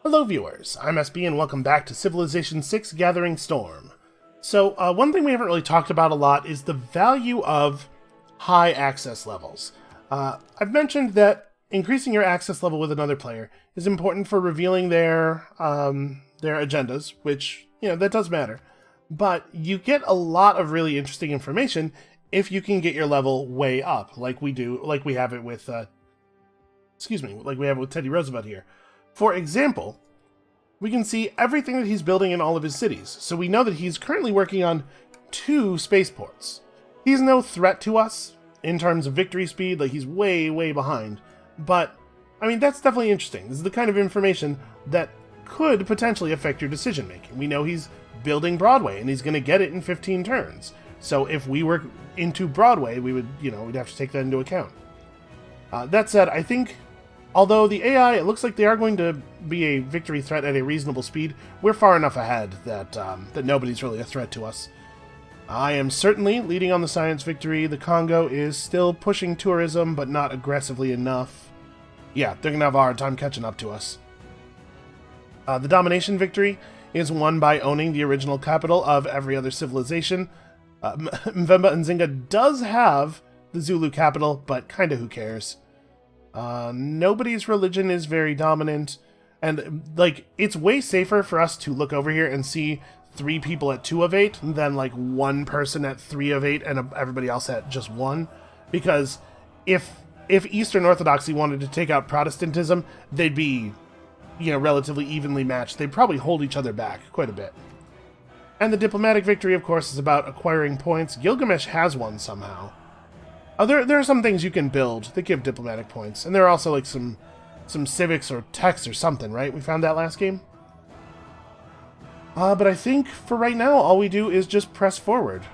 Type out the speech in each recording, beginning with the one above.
Hello viewers, I'm SB and welcome back to Civilization 6 Gathering Storm. So, one thing we haven't really talked about a lot is the value of high access levels. I've mentioned that increasing your access level with another player is important for revealing their agendas, which, that does matter. But you get a lot of really interesting information if you can get your level way up, like we have it with, Teddy Roosevelt here. For example, we can see everything that he's building in all of his cities, so we know that he's currently working on 2 spaceports. He's no threat to us in terms of victory speed, like he's way, way behind. But, that's definitely interesting. This is the kind of information that could potentially affect your decision making. We know he's building Broadway, and he's going to get it in 15 turns. So if we were into Broadway, we'd have to take that into account. That said, I think although the AI, it looks like they are going to be a victory threat at a reasonable speed, we're far enough ahead that nobody's really a threat to us. I am certainly leading on the science victory. The Congo is still pushing tourism, but not aggressively enough. Yeah, they're going to have a hard time catching up to us. The domination victory is won by owning the original capital of every other civilization. Mvemba Nzinga does have the Zulu capital, but kinda who cares. Nobody's religion is very dominant, and, it's way safer for us to look over here and see 3 people at 2 of 8 than, 1 person at 3 of 8 and everybody else at just 1, because if Eastern Orthodoxy wanted to take out Protestantism, they'd be, relatively evenly matched. They'd probably hold each other back quite a bit. And the diplomatic victory, of course, is about acquiring points. Gilgamesh has one somehow. There are some things you can build that give diplomatic points, and there are also some civics or techs or something, right? We found that last game. But I think for right now, all we do is just press forward.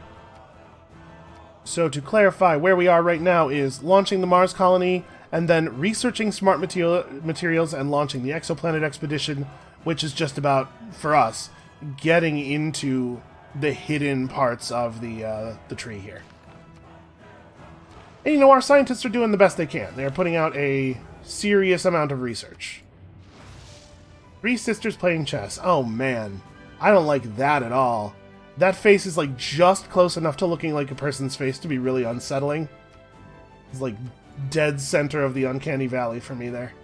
So to clarify, where we are right now is launching the Mars colony, and then researching smart materials and launching the exoplanet expedition, which is just about, for us, getting into the hidden parts of the tree here. And our scientists are doing the best they can. They're putting out a serious amount of research. 3 sisters playing chess. Oh man, I don't like that at all. That face is just close enough to looking like a person's face to be really unsettling. It's dead center of the uncanny valley for me there.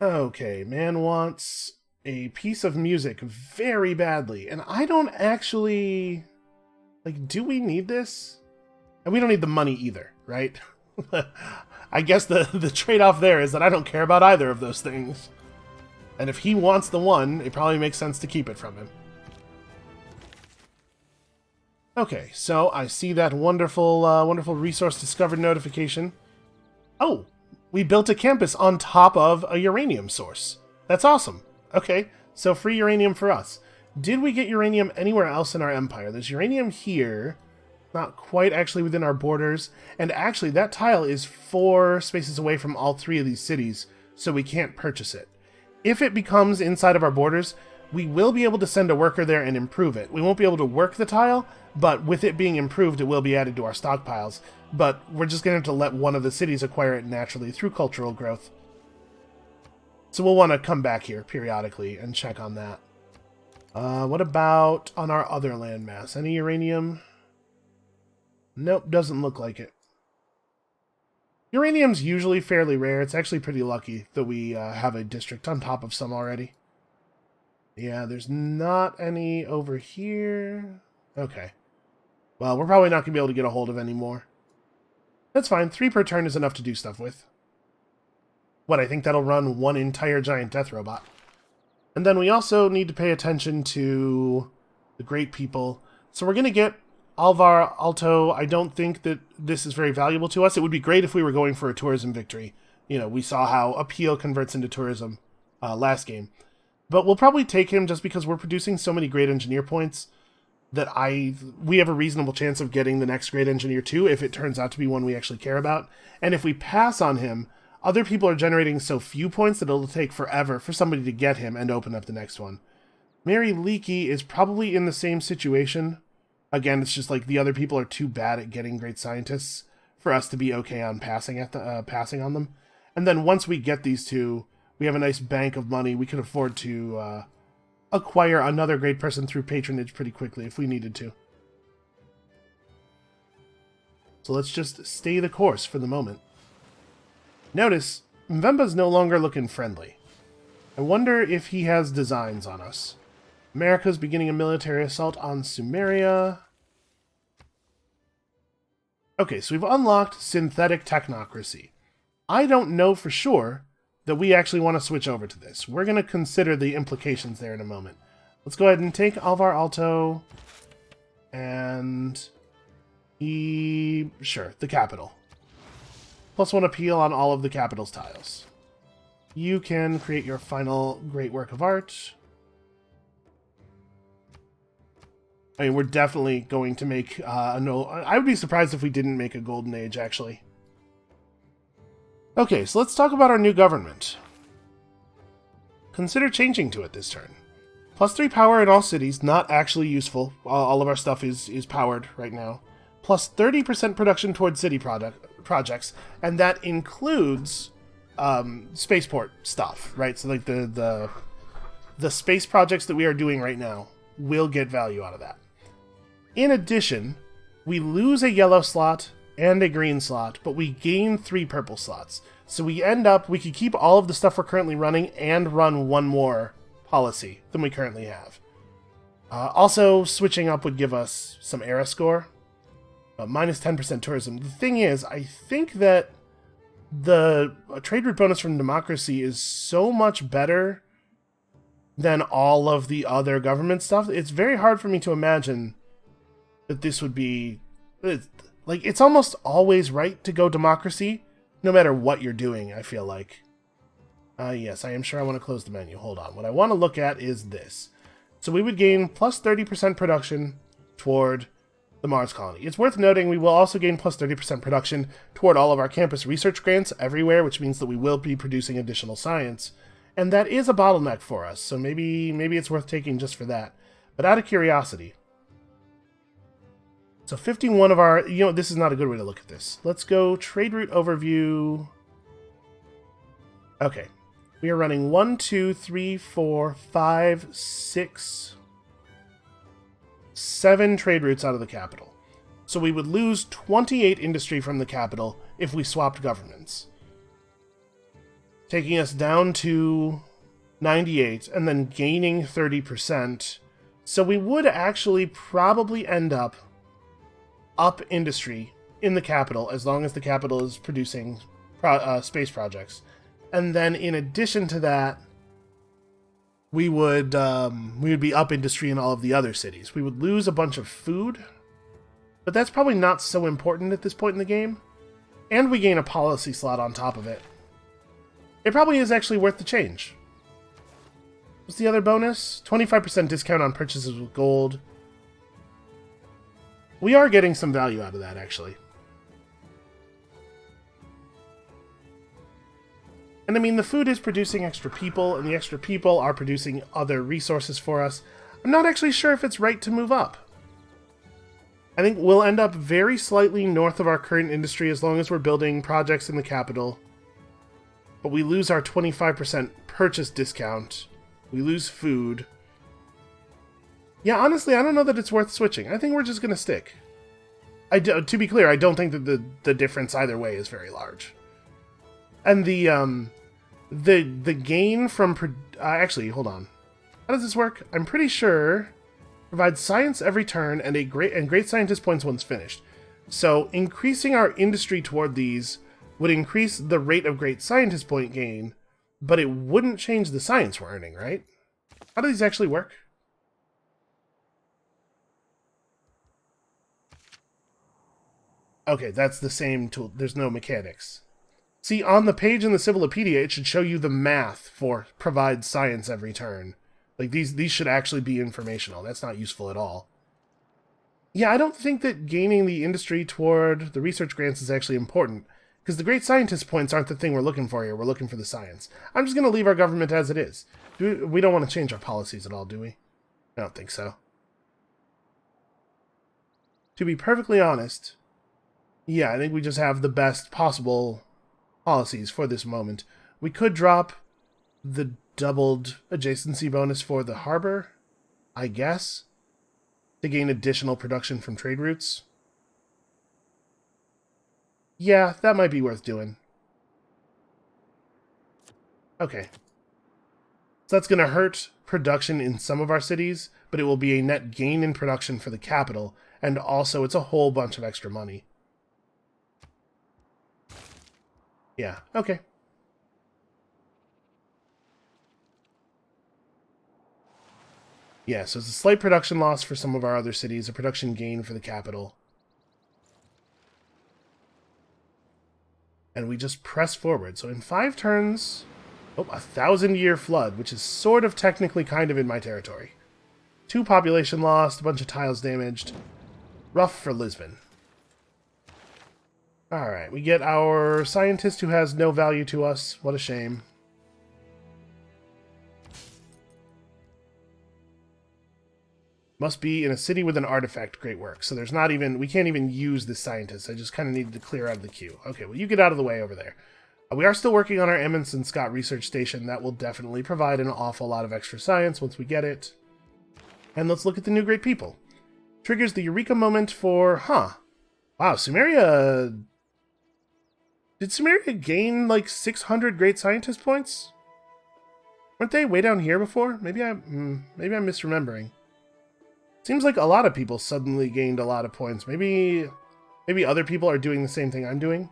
Okay, man wants a piece of music very badly, and I don't actually... do we need this? And we don't need the money either, right? I guess the trade-off there is that I don't care about either of those things. And if he wants the one, it probably makes sense to keep it from him. Okay, so I see that wonderful, wonderful resource discovered notification. Oh, we built a campus on top of a uranium source. That's awesome. Okay, so free uranium for us. Did we get uranium anywhere else in our empire? There's uranium here, not quite actually within our borders, and actually that tile is 4 spaces away from all 3 of these cities, so we can't purchase it. If it becomes inside of our borders, we will be able to send a worker there and improve it. We won't be able to work the tile, but with it being improved, it will be added to our stockpiles. But we're just going to have to let one of the cities acquire it naturally through cultural growth. So we'll want to come back here periodically and check on that. What about on our other landmass? Any uranium? Nope, doesn't look like it. Uranium's usually fairly rare. It's actually pretty lucky that we have a district on top of some already. Yeah, there's not any over here. Okay. Well, we're probably not going to be able to get a hold of any more. That's fine. 3 per turn is enough to do stuff with. What, I think that'll run 1 entire giant death robot. And then we also need to pay attention to the great people. So we're going to get Alvar Alto. I don't think that this is very valuable to us. It would be great if we were going for a tourism victory. We saw how appeal converts into tourism last game. But we'll probably take him just because we're producing so many great engineer points that we have a reasonable chance of getting the next great engineer too, if it turns out to be one we actually care about. And if we pass on him, other people are generating so few points that it'll take forever for somebody to get him and open up the next one. Mary Leakey is probably in the same situation. Again, it's just the other people are too bad at getting great scientists for us to be okay on passing on them. And then once we get these two, we have a nice bank of money. We can afford to acquire another great person through patronage pretty quickly if we needed to. So let's just stay the course for the moment. Notice, Mvemba's no longer looking friendly. I wonder if he has designs on us. America's beginning a military assault on Sumeria. Okay, so we've unlocked synthetic technocracy. I don't know for sure that we actually want to switch over to this. We're going to consider the implications there in a moment. Let's go ahead and take Alvar Alto and sure, the capital. +1 appeal on all of the capital's tiles. You can create your final great work of art. I mean, we're definitely going to make I would be surprised if we didn't make a golden age, actually. Okay, so let's talk about our new government. Consider changing to it this turn. +3 power in all cities, not actually useful. All of our stuff is powered right now. +30% production towards city projects, and that includes spaceport stuff, right? So like the space projects that we are doing right now will get value out of that. In addition, we lose a yellow slot and a green slot, but we gain 3 purple slots. So we could keep all of the stuff we're currently running and run one more policy than we currently have. Also, switching up would give us some era score. Minus 10% tourism. The thing is, I think that the trade route bonus from democracy is so much better than all of the other government stuff. It's very hard for me to imagine that this would be... Like, it's almost always right to go democracy, no matter what you're doing, I feel like. Yes, I am sure I want to close the menu. Hold on. What I want to look at is this. So we would gain +30% production toward the Mars colony. It's worth noting we will also gain +30% production toward all of our campus research grants everywhere, which means that we will be producing additional science. And that is a bottleneck for us, so maybe it's worth taking just for that. But out of curiosity... So 51 of our... You know, this is not a good way to look at this. Let's go trade route overview. Okay. We are running 1, 2, 3, 4, 5, 6, 7 trade routes out of the capital. So we would lose 28 industry from the capital if we swapped governments. Taking us down to 98 and then gaining 30%. So we would actually probably end up industry in the capital as long as the capital is producing space projects. And then in addition to that, we would be up industry in all of the other cities. We would lose a bunch of food, but that's probably not so important at this point in the game. And we gain a policy slot on top of it. It probably is actually worth the change. What's the other bonus? 25% discount on purchases with gold. We are getting some value out of that, actually. And I mean, the food is producing extra people, and the extra people are producing other resources for us. I'm not actually sure if it's right to move up. I think we'll end up very slightly north of our current industry as long as we're building projects in the capital. But we lose our 25% purchase discount. We lose food. Yeah, honestly, I don't know that it's worth switching. I think we're just going to stick. To be clear, I don't think that the difference either way is very large. And the gain from... actually, hold on. How does this work? I'm pretty sure... Provides science every turn and great scientist points once finished. So increasing our industry toward these would increase the rate of great scientist point gain, but it wouldn't change the science we're earning, right? How do these actually work? Okay, that's the same tool. There's no mechanics. See, on the page in the Civilopedia, it should show you the math for provide science every turn. Like, these should actually be informational. That's not useful at all. Yeah, I don't think that gaining the industry toward the research grants is actually important, because the great scientist points aren't the thing we're looking for here. We're looking for the science. I'm just going to leave our government as it is. We don't want to change our policies at all, do we? I don't think so. To be perfectly honest, Yeah, I think we just have the best possible policies for this moment. We could drop the doubled adjacency bonus for the harbor, I guess, to gain additional production from trade routes. Yeah, that might be worth doing. Okay. So that's going to hurt production in some of our cities, but it will be a net gain in production for the capital, and also it's a whole bunch of extra money. Yeah, okay. Yeah, so it's a slight production loss for some of our other cities, a production gain for the capital. And we just press forward. So in 5 turns... Oh, 1,000-year flood, which is sort of technically kind of in my territory. 2 population lost, a bunch of tiles damaged. Rough for Lisbon. Alright, we get our scientist who has no value to us. What a shame. Must be in a city with an artifact. Great work. So there's not even... We can't even use this scientist. I just kind of needed to clear out of the queue. Okay, well, you get out of the way over there. We are still working on our Amundsen Scott Research Station. That will definitely provide an awful lot of extra science once we get it. And let's look at the new great people. Triggers the Eureka moment for... Wow, Sumeria... Did Sumeria gain, like, 600 great scientist points? Weren't they way down here before? Maybe I'm misremembering. Seems like a lot of people suddenly gained a lot of points. Maybe other people are doing the same thing I'm doing.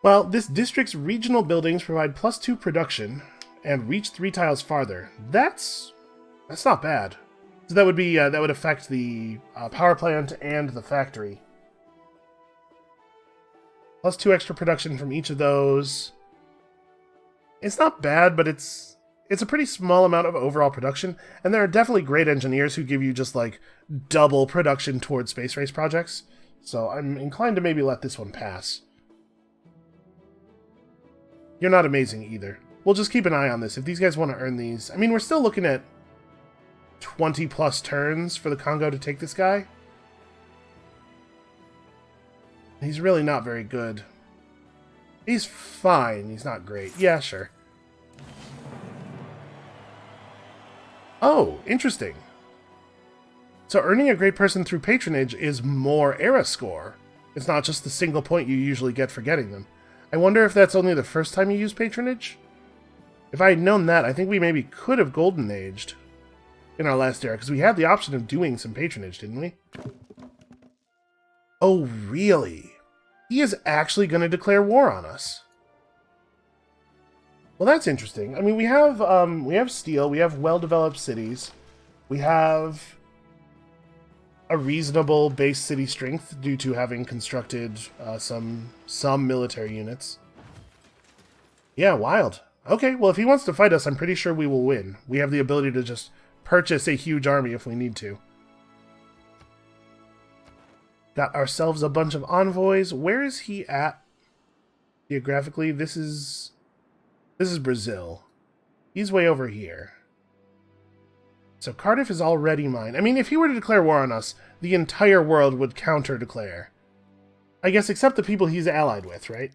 Well, this district's regional buildings provide +2 production and reach 3 tiles farther. That's not bad. So that would be that would affect the power plant and the factory. +2 extra production from each of those. It's not bad, but it's a pretty small amount of overall production, and there are definitely great engineers who give you just like double production towards space race projects. So I'm inclined to maybe let this one pass. You're not amazing either. We'll just keep an eye on this. If these guys want to earn these... I mean, we're still looking at 20+ turns for the Congo to take this guy. He's really not very good. He's fine. He's not great. Yeah, sure. Oh, interesting. So earning a great person through patronage is more era score. It's not just the single point you usually get for getting them. I wonder if that's only the first time you use patronage? If I had known that, I think we maybe could have golden aged in our last era, because we had the option of doing some patronage, didn't we? Oh, really? He is actually going to declare war on us. Well, that's interesting. I mean, we have steel, we have well-developed cities, we have a reasonable base city strength due to having constructed some military units. Yeah, wild. Okay, well, if he wants to fight us, I'm pretty sure we will win. We have the ability to just purchase a huge army if we need to. Got ourselves a bunch of envoys. Where is he at geographically? This is Brazil. He's way over here. So Cardiff is already mine. I mean, if he were to declare war on us, the entire world would counter-declare. I guess except the people he's allied with, right?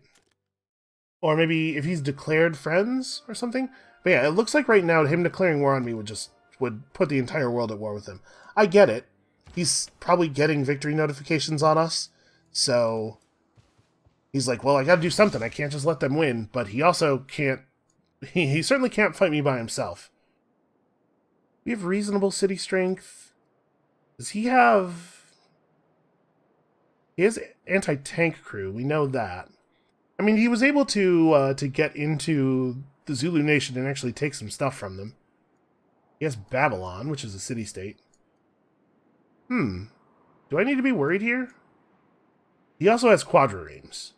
Or maybe if he's declared friends or something. But yeah, it looks like right now him declaring war on me would put the entire world at war with him. I get it. He's probably getting victory notifications on us. So he's like, well, I gotta do something. I can't just let them win. But he also can't... He certainly can't fight me by himself. We have reasonable city strength. Does he have... He has anti-tank crew. We know that. I mean, he was able to get into the Zulu Nation and actually take some stuff from them. He has Babylon, which is a city-state. Do I need to be worried here? He also has quadriremes.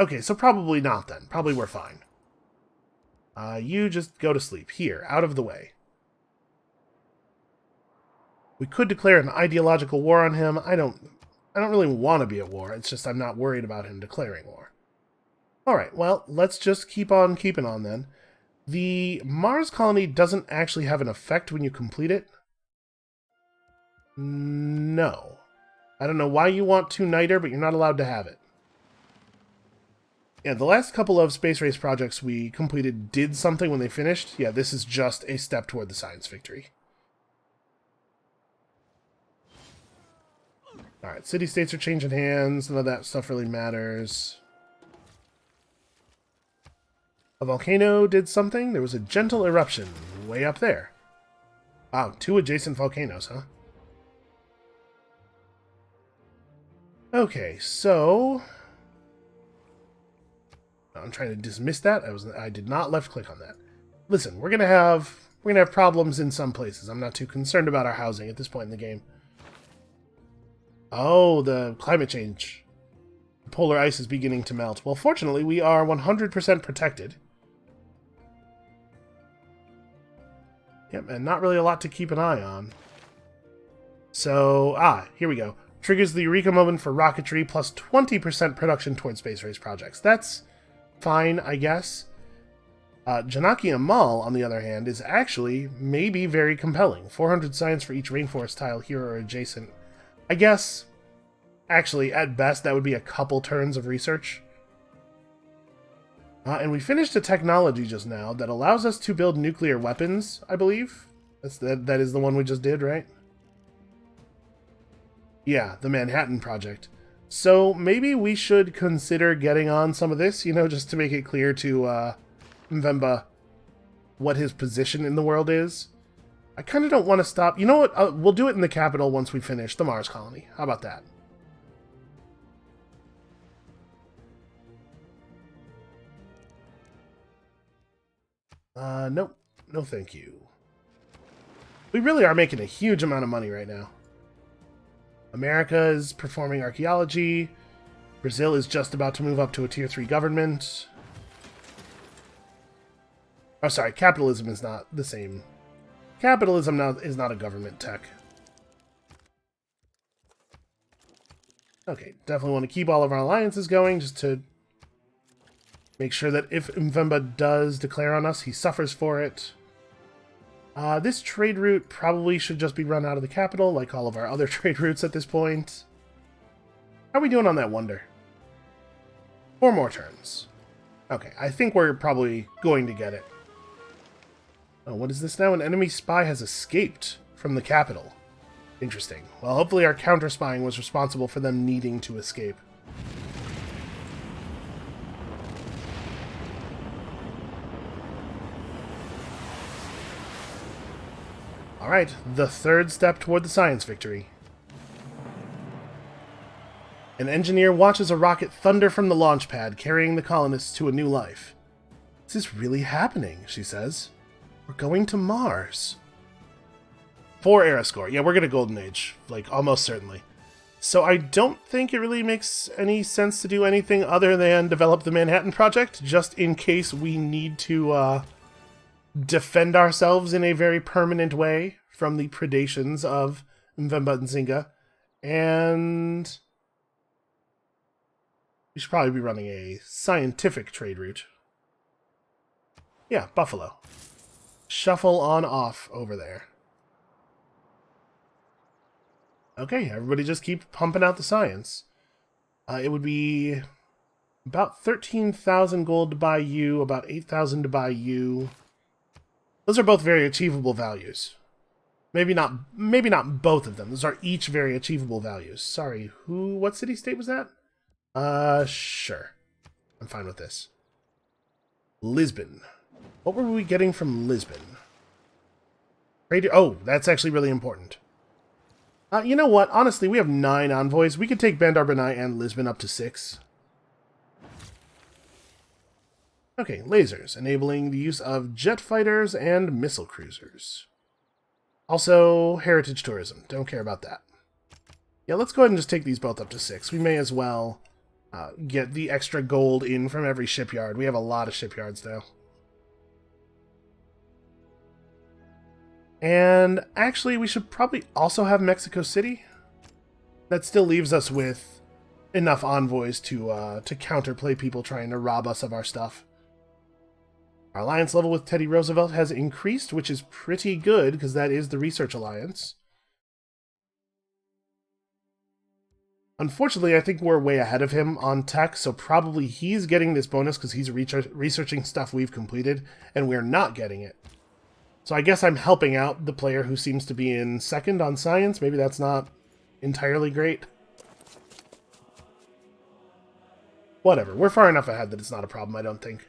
Okay, so probably not then. Probably we're fine. You just go to sleep. Here, out of the way. We could declare an ideological war on him. I don't really want to be at war. It's just I'm not worried about him declaring war. Alright, well, let's just keep on keeping on then. The Mars colony doesn't actually have an effect when you complete it. No. I don't know why you want to niter, but you're not allowed to have it. Yeah, the last couple of space race projects we completed did something when they finished. Yeah, this is just a step toward the science victory. Alright, city-states are changing hands. None of that stuff really matters. A volcano did something. There was a gentle eruption way up there. Wow, 2 adjacent volcanoes, huh? Okay, so... I'm trying to dismiss that. I did not left click on that. Listen, we're gonna have problems in some places. I'm not too concerned about our housing at this point in the game. Oh, the climate change. The polar ice is beginning to melt. Well, fortunately, we are 100% protected. Yep, and not really a lot to keep an eye on. So, here we go. Triggers the Eureka moment for rocketry plus 20% production towards space race projects. That's fine, I guess. Janaki Amal, on the other hand, is actually maybe very compelling. 400 science for each rainforest tile here or adjacent. I guess, actually, at best, that would be a couple turns of research. And we finished a technology just now that allows us to build nuclear weapons, I believe. That is the one we just did, right? Yeah, the Manhattan Project. So maybe we should consider getting on some of this, just to make it clear to Mvemba what his position in the world is. I kind of don't want to stop. You know what? We'll do it in the capital once we finish the Mars colony. How about that? Nope. No thank you. We really are making a huge amount of money right now. America is performing archaeology. Brazil is just about to move up to a tier 3 government. Oh, sorry. Capitalism is not the same. Capitalism is not a government tech. Okay, definitely want to keep all of our alliances going just to make sure that if Mvemba does declare on us, he suffers for it. This trade route probably should just be run out of the capital, like all of our other trade routes at this point. How are we doing on that wonder? 4 more turns. Okay, I think we're probably going to get it. Oh, what is this now? An enemy spy has escaped from the capital. Interesting. Well, hopefully our counter-spying was responsible for them needing to escape. Alright, the third step toward the science victory. An engineer watches a rocket thunder from the launch pad, carrying the colonists to a new life. This is really happening, she says. We're going to Mars. 4 era score. Yeah, we're going to Golden Age. Like, almost certainly. So I don't think it really makes any sense to do anything other than develop the Manhattan Project, just in case we need to, defend ourselves in a very permanent way from the predations of Mvemba Nzinga. And we should probably be running a scientific trade route. Yeah, Buffalo. Shuffle on off over there. Okay, everybody just keep pumping out the science. It would be about 13,000 gold to buy you, about 8,000 to buy you. Those are both very achievable values. Maybe not both of them. Those are each very achievable values. Sorry, what city-state was that? Sure. I'm fine with this. Lisbon. What were we getting from Lisbon? Oh, that's actually really important. You know what? Honestly, we have 9 envoys. We could take Bandar Banai and Lisbon up to 6. Okay, lasers, enabling the use of jet fighters and missile cruisers. Also, heritage tourism. Don't care about that. Yeah, let's go ahead and just take these both up to 6. We may as well get the extra gold in from every shipyard. We have a lot of shipyards now. And actually, we should probably also have Mexico City. That still leaves us with enough envoys to counterplay people trying to rob us of our stuff. Our alliance level with Teddy Roosevelt has increased, which is pretty good, because that is the research alliance. Unfortunately, I think we're way ahead of him on tech, so probably he's getting this bonus because he's researching stuff we've completed, and we're not getting it. So I guess I'm helping out the player who seems to be in second on science. Maybe that's not entirely great. Whatever. We're far enough ahead that it's not a problem, I don't think.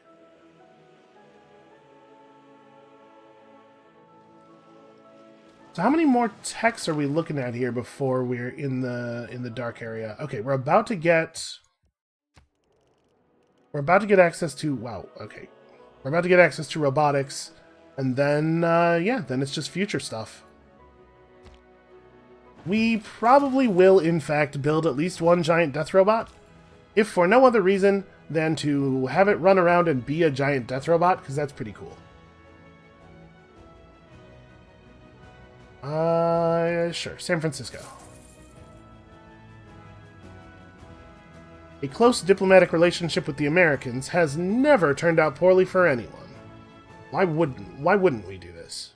So how many more techs are we looking at here before we're in the dark area? Okay, we're about to get access to okay. We're about to get access to robotics, and then yeah, then it's just future stuff. We probably will in fact build at least one giant death robot, if for no other reason than to have it run around and be a giant death robot, because that's pretty cool. Sure. San Francisco. A close diplomatic relationship with the Americans has never turned out poorly for anyone. Why wouldn't we do this?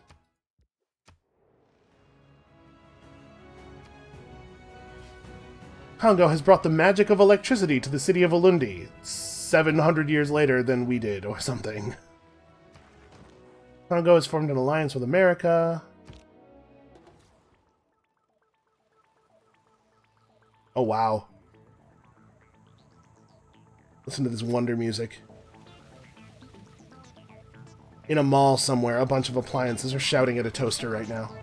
Congo has brought the magic of electricity to the city of Ulundi 700 years later than we did, or something. Congo has formed an alliance with America. Oh, wow. Listen to this wonder music. In a mall somewhere, a bunch of appliances are shouting at a toaster right now.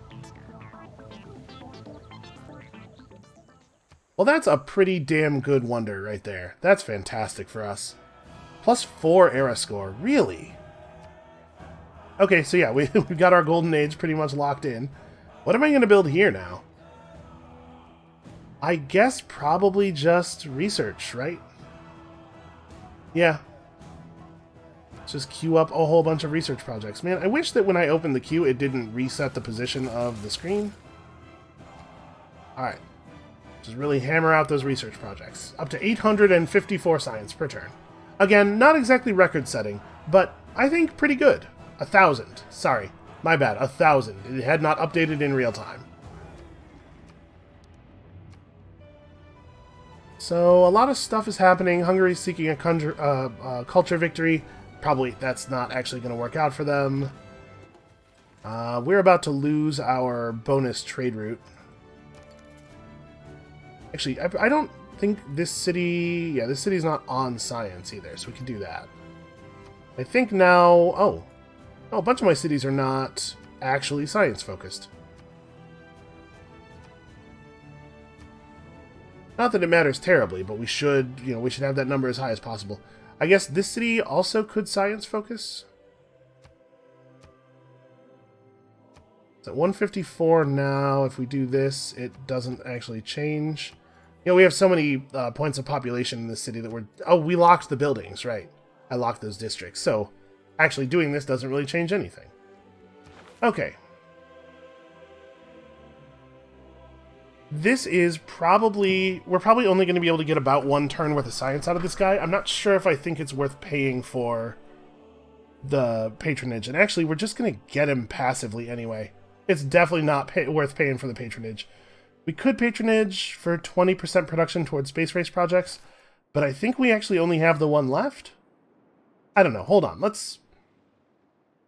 Well, that's a pretty damn good wonder right there. That's fantastic for us. +4 era score. Really? Okay, so yeah, we got our golden age pretty much locked in. What am I going to build here now? I guess probably just research, right? Yeah. Just queue up a whole bunch of research projects. Man, I wish that when I opened the queue, it didn't reset the position of the screen. Alright. Just really hammer out those research projects. Up to 854 science per turn. Again, not exactly record-setting, but I think pretty good. 1,000. Sorry. My bad. 1,000. It had not updated in real time. So, a lot of stuff is happening. Hungary's seeking a culture victory. Probably that's not actually going to work out for them. We're about to lose our bonus trade route. Actually, I don't think this city... Yeah, this city's not on science either, so we can do that. I think now... Oh, a bunch of my cities are not actually science-focused. Not that it matters terribly, but we should, we should have that number as high as possible. I guess this city also could science focus. It's at 154 now. If we do this, it doesn't actually change. We have so many points of population in this city that we're... Oh, we locked the buildings, right. I locked those districts. So, actually doing this doesn't really change anything. Okay. This is probably... We're probably only going to be able to get about one turn worth of science out of this guy. I'm not sure if I think it's worth paying for the patronage. And actually, we're just going to get him passively anyway. It's definitely not worth paying for the patronage. We could patronage for 20% production towards space race projects, but I think we actually only have the one left. I don't know. Hold on.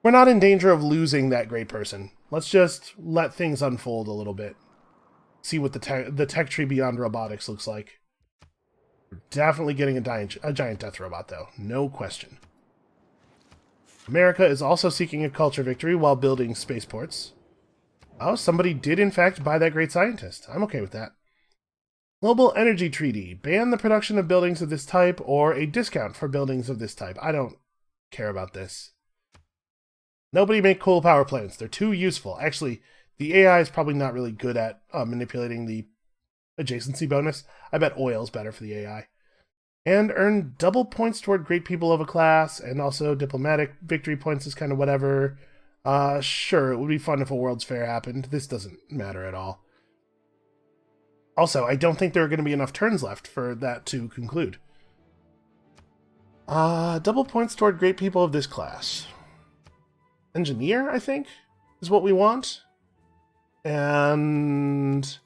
We're not in danger of losing that great person. Let's just let things unfold a little bit. See what the tech tree beyond robotics looks like. We're definitely getting a giant death robot, though. No question. America is also seeking a culture victory while building spaceports. Oh, somebody did in fact buy that great scientist. I'm okay with that. Global Energy Treaty. Ban the production of buildings of this type or a discount for buildings of this type. I don't care about this. Nobody make coal power plants. They're too useful. Actually, the AI is probably not really good at manipulating the adjacency bonus. I bet oil's better for the AI. And earn double points toward great people of a class, and also diplomatic victory points is kind of whatever. Sure, it would be fun if a World's Fair happened. This doesn't matter at all. Also, I don't think there are going to be enough turns left for that to conclude. Double points toward great people of this class. Engineer, I think, is what we want. And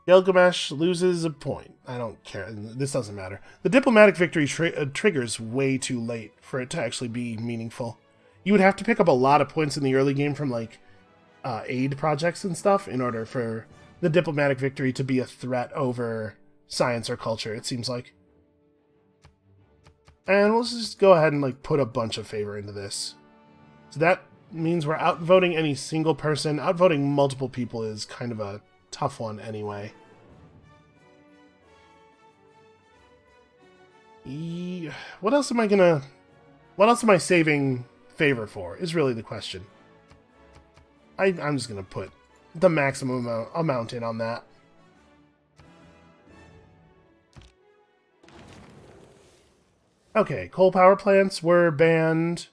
Gilgamesh loses a point. I don't care. This doesn't matter. The diplomatic victory triggers way too late for it to actually be meaningful. You would have to pick up a lot of points in the early game from, like, aid projects and stuff in order for the diplomatic victory to be a threat over science or culture, it seems like. And let's just go ahead and, like, put a bunch of favor into this. So that means we're outvoting any single person. Outvoting multiple people is kind of a tough one anyway. What else am I saving favor for is really the question. I'm just gonna put the maximum amount in on that. Okay, coal power plants were banned.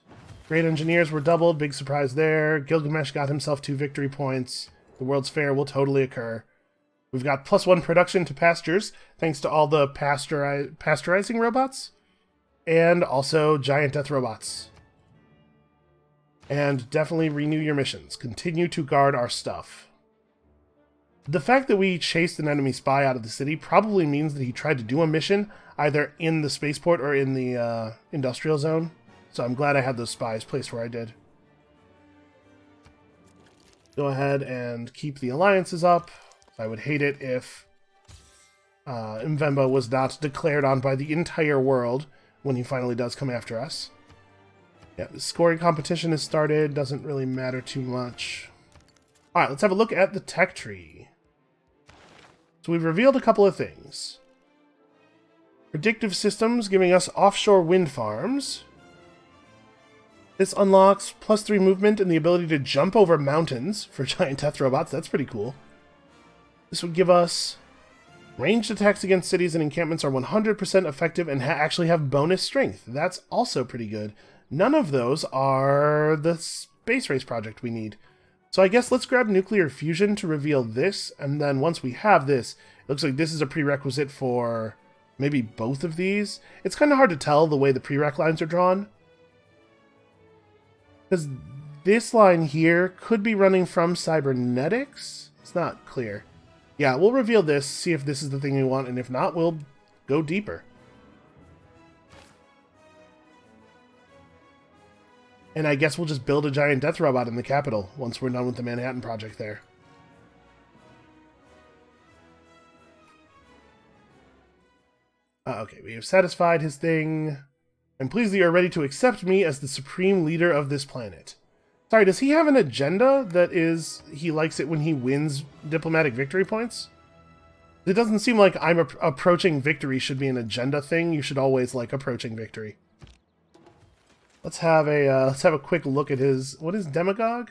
Great engineers were doubled. Big surprise there. Gilgamesh got himself 2 victory points. The World's Fair will totally occur. We've got +1 production to pastures, thanks to all the pasteurizing robots. And also giant death robots. And definitely renew your missions. Continue to guard our stuff. The fact that we chased an enemy spy out of the city probably means that he tried to do a mission either in the spaceport or in the industrial zone. So I'm glad I had those spies placed where I did. Go ahead and keep the alliances up. I would hate it if Mvemba was not declared on by the entire world when he finally does come after us. Yeah, the scoring competition has started. Doesn't really matter too much. Alright, let's have a look at the tech tree. So we've revealed a couple of things. Predictive systems giving us offshore wind farms. This unlocks +3 movement and the ability to jump over mountains for giant death robots. That's pretty cool. This would give us ranged attacks against cities and encampments are 100% effective and actually have bonus strength. That's also pretty good. None of those are the space race project we need. So I guess let's grab nuclear fusion to reveal this, and then once we have this, it looks like this is a prerequisite for maybe both of these. It's kind of hard to tell the way the prereq lines are drawn. Because this line here could be running from cybernetics? It's not clear. Yeah, we'll reveal this, see if this is the thing we want, and if not, we'll go deeper. And I guess we'll just build a giant death robot in the capital once we're done with the Manhattan Project there. Okay, we have satisfied his thing. I'm pleased that you are ready to accept me as the supreme leader of this planet. Sorry, does he have an agenda that is he likes it when he wins diplomatic victory points? It doesn't seem like approaching victory should be an agenda thing. You should always like approaching victory. Let's have a quick look at his... What is demagogue?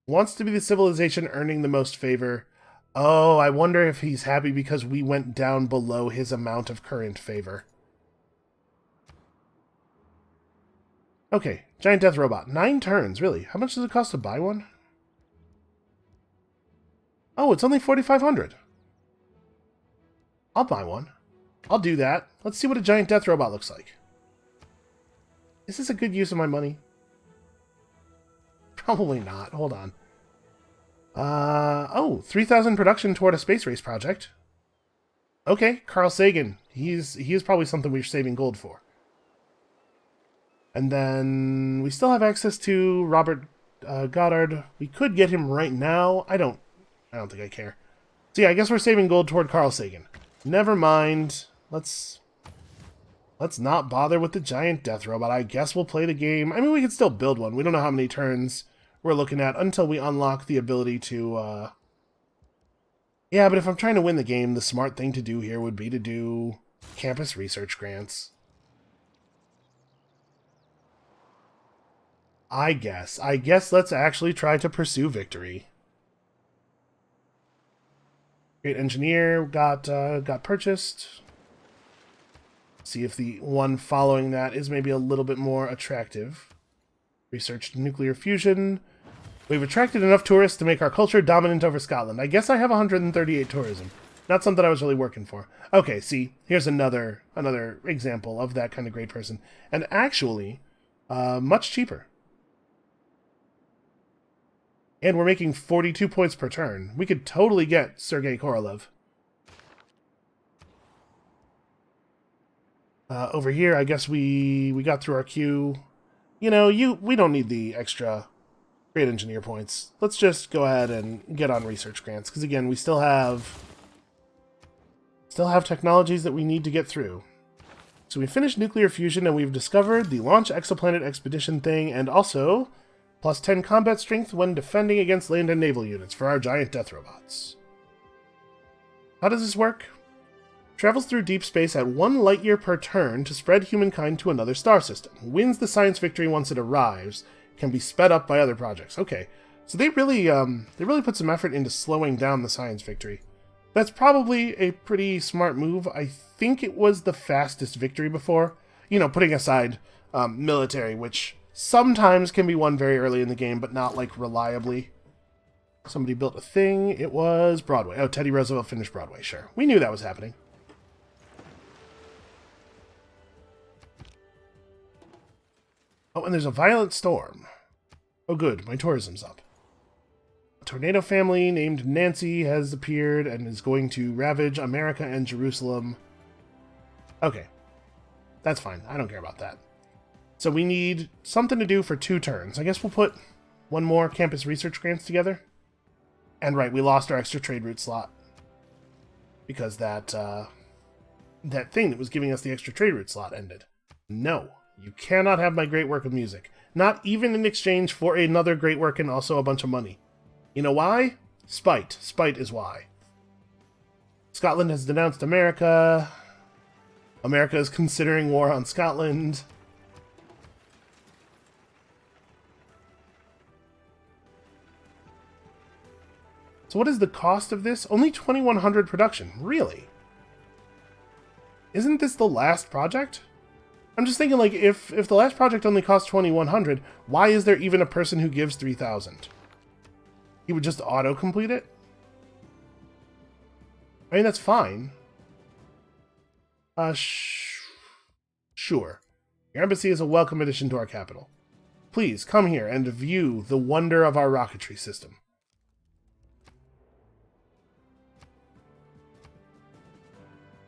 Wants to be the civilization earning the most favor. Oh, I wonder if he's happy because we went down below his amount of current favor. Okay, giant death robot. 9 turns, really. How much does it cost to buy one? Oh, it's only 4,500. I'll buy one. I'll do that. Let's see what a giant death robot looks like. Is this a good use of my money? Probably not. Hold on. Oh, 3,000 production toward a space race project. Okay, Carl Sagan. He is probably something we're saving gold for. And then we still have access to Robert Goddard. We could get him right now. I don't think I care. So yeah, I guess we're saving gold toward Carl Sagan. Never mind. Let's not bother with the giant death robot. I guess we'll play the game. I mean, we can still build one. We don't know how many turns we're looking at until we unlock the ability to, Yeah, but if I'm trying to win the game, the smart thing to do here would be to do campus research grants. I guess let's actually try to pursue victory. Great engineer got purchased. See if the one following that is maybe a little bit more attractive. Researched nuclear fusion. We've attracted enough tourists to make our culture dominant over Scotland. I guess I have 138 tourism. Not something I was really working for. Okay, see, here's another example of that kind of great person. And actually, much cheaper. And we're making 42 points per turn. We could totally get Sergei Korolev. Over here, I guess we got through our queue. You know, we don't need the extra great engineer points. Let's just go ahead and get on research grants, because again, we still have technologies that we need to get through. So we finished nuclear fusion, and we've discovered the launch exoplanet expedition thing, and also plus 10 combat strength when defending against land and naval units for our giant death robots. How does this work? Travels through deep space at 1 light year per turn to spread humankind to another star system. Wins the science victory once it arrives. Can be sped up by other projects. Okay, so they really put some effort into slowing down the science victory. That's probably a pretty smart move. I think it was the fastest victory before. You know, putting aside military, which sometimes can be won very early in the game, but not, like, reliably. Somebody built a thing. It was Broadway. Oh, Teddy Roosevelt finished Broadway, sure. We knew that was happening. Oh, and there's a violent storm. Oh, good. My tourism's up. A tornado family named Nancy has appeared and is going to ravage America and Jerusalem. Okay. That's fine. I don't care about that. So we need something to do for 2 turns. I guess we'll put one more campus research grants together. And right, we lost our extra trade route slot. Because that thing that was giving us the extra trade route slot ended. No. You cannot have my great work of music. Not even in exchange for another great work and also a bunch of money. You know why? Spite. Spite is why. Scotland has denounced America. America is considering war on Scotland. So what is the cost of this? Only 2,100 production. Really? Isn't this the last project? I'm just thinking, like, if the last project only cost 2,100, why is there even a person who gives 3,000? He would just auto-complete it? I mean, that's fine. Sure. Your embassy is a welcome addition to our capital. Please, come here and view the wonder of our rocketry system.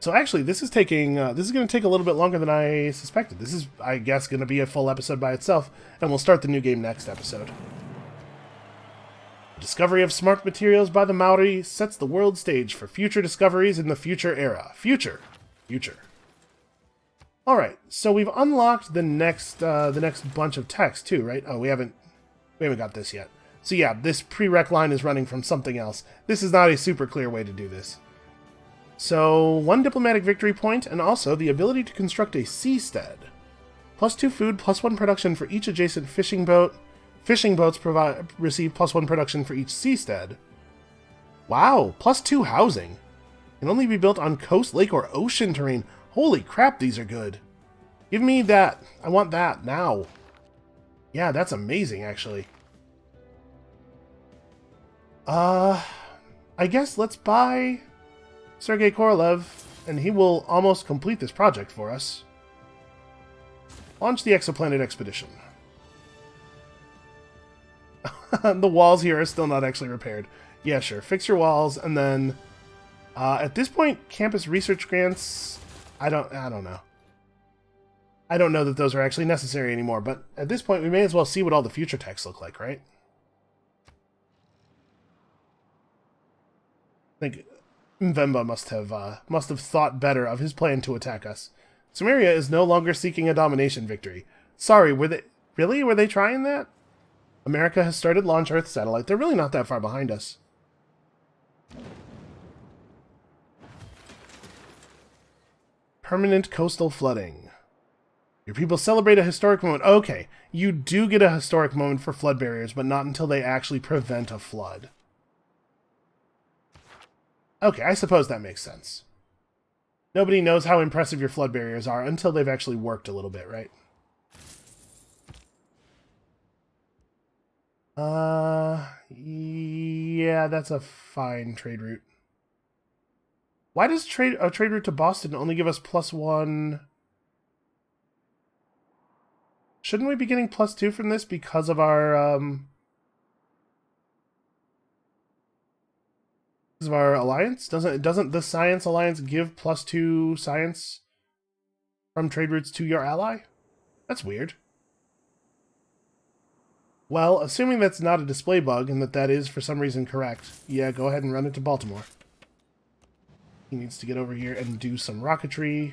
So actually, this is going to take a little bit longer than I suspected. This is, I guess, going to be a full episode by itself, and we'll start the new game next episode. The discovery of smart materials by the Maori sets the world stage for future discoveries in the future era. Future. All right, so we've unlocked the next bunch of text too, right? Oh, we haven't got this yet. So yeah, this prereq line is running from something else. This is not a super clear way to do this. So, 1 diplomatic victory point, and also the ability to construct a seastead. +2 food, +1 production for each adjacent fishing boat. Fishing boats receive +1 production for each seastead. Wow, +2 housing. Can only be built on coast, lake, or ocean terrain. Holy crap, these are good. Give me that. I want that now. Yeah, that's amazing, actually. I guess let's buy Sergei Korolev, and he will almost complete this project for us. Launch the exoplanet expedition. The walls here are still not actually repaired. Yeah, sure. Fix your walls, and then at this point, campus research grants. I don't know. I don't know that those are actually necessary anymore. But at this point, we may as well see what all the future texts look like, right? I think Mvemba must have thought better of his plan to attack us. Sumeria is no longer seeking a domination victory. Sorry, were they trying that? America has started Launch Earth satellite. They're really not that far behind us. Permanent coastal flooding. Your people celebrate a historic moment. Okay, you do get a historic moment for flood barriers, but not until they actually prevent a flood. Okay, I suppose that makes sense. Nobody knows how impressive your flood barriers are until they've actually worked a little bit, right? Yeah, that's a fine trade route. Why does a trade route to Boston only give us +1? Shouldn't we be getting +2 from this because of our Because of our alliance? Doesn't the Science Alliance give +2 science from trade routes to your ally? That's weird. Well, assuming that's not a display bug and that is for some reason correct, yeah, go ahead and run it to Baltimore. He needs to get over here and do some rocketry.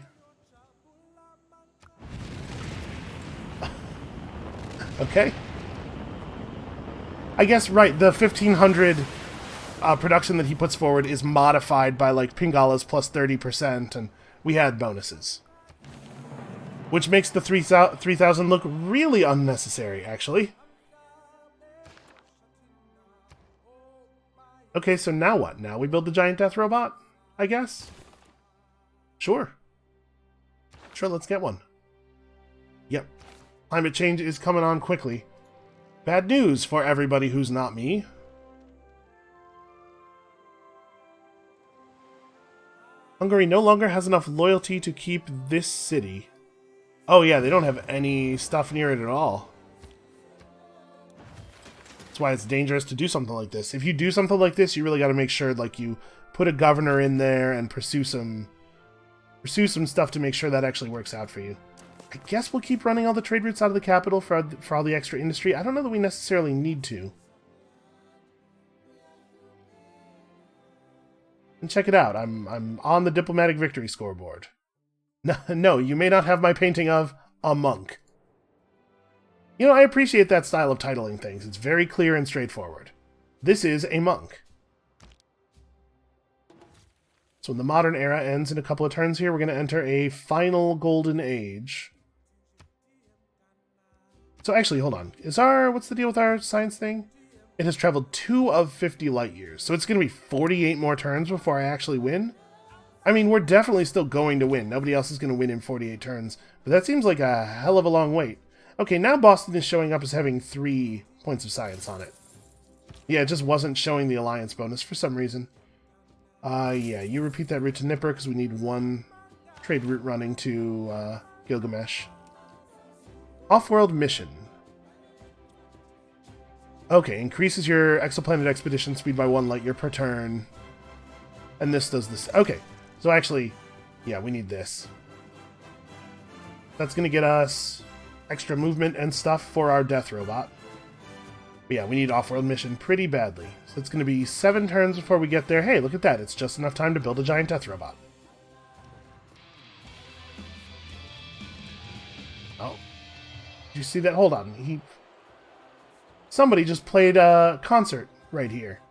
Okay. I guess, right, the 1,500 production that he puts forward is modified by, like, Pingala's +30%, and we had bonuses. Which makes the 3,000 look really unnecessary, actually. Okay, so now what? Now we build the giant death robot, I guess? Sure. Sure, let's get one. Yep. Climate change is coming on quickly. Bad news for everybody who's not me. Hungary no longer has enough loyalty to keep this city. Oh yeah, they don't have any stuff near it at all. That's why it's dangerous to do something like this. If you do something like this, you really got to make sure, like, you put a governor in there and pursue some stuff to make sure that actually works out for you. I guess we'll keep running all the trade routes out of the capital for all the extra industry. I don't know that we necessarily need to. And check it out. I'm on the diplomatic victory scoreboard. No, you may not have my painting of a monk. You know, I appreciate that style of titling things. It's very clear and straightforward. This is a monk. So when the modern era ends in a couple of turns here, we're going to enter a final golden age. So actually, hold on. What's the deal with our science thing? It has traveled 2 of 50 light years. So it's going to be 48 more turns before I actually win. I mean, we're definitely still going to win. Nobody else is going to win in 48 turns. But that seems like a hell of a long wait. Okay, now Boston is showing up as having 3 points of science on it. Yeah, it just wasn't showing the alliance bonus for some reason. Yeah, you repeat that route to Nipper because we need 1 trade route running to Gilgamesh. Off-world mission. Okay, increases your exoplanet expedition speed by 1 light year per turn. And this does this. Okay, so actually, yeah, we need this. That's going to get us extra movement and stuff for our death robot. But yeah, we need off-world mission pretty badly. So it's going to be 7 turns before we get there. Hey, look at that. It's just enough time to build a giant death robot. Oh. Did you see that? Hold on. Somebody just played a concert right here.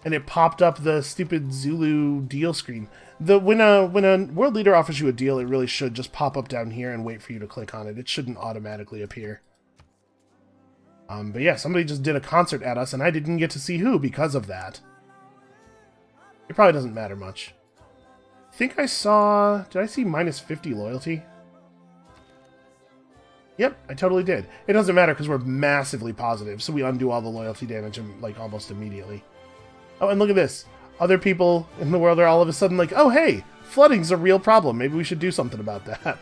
And it popped up the stupid Zulu deal screen. When a world leader offers you a deal, it really should just pop up down here and wait for you to click on it. It shouldn't automatically appear. But yeah, somebody just did a concert at us, and I didn't get to see who because of that. It probably doesn't matter much. I think I saw... Did I see minus 50 loyalty? Yep, I totally did. It doesn't matter because we're massively positive, so we undo all the loyalty damage like almost immediately. Oh, and look at this. Other people in the world are all of a sudden like, oh hey, flooding's a real problem. Maybe we should do something about that.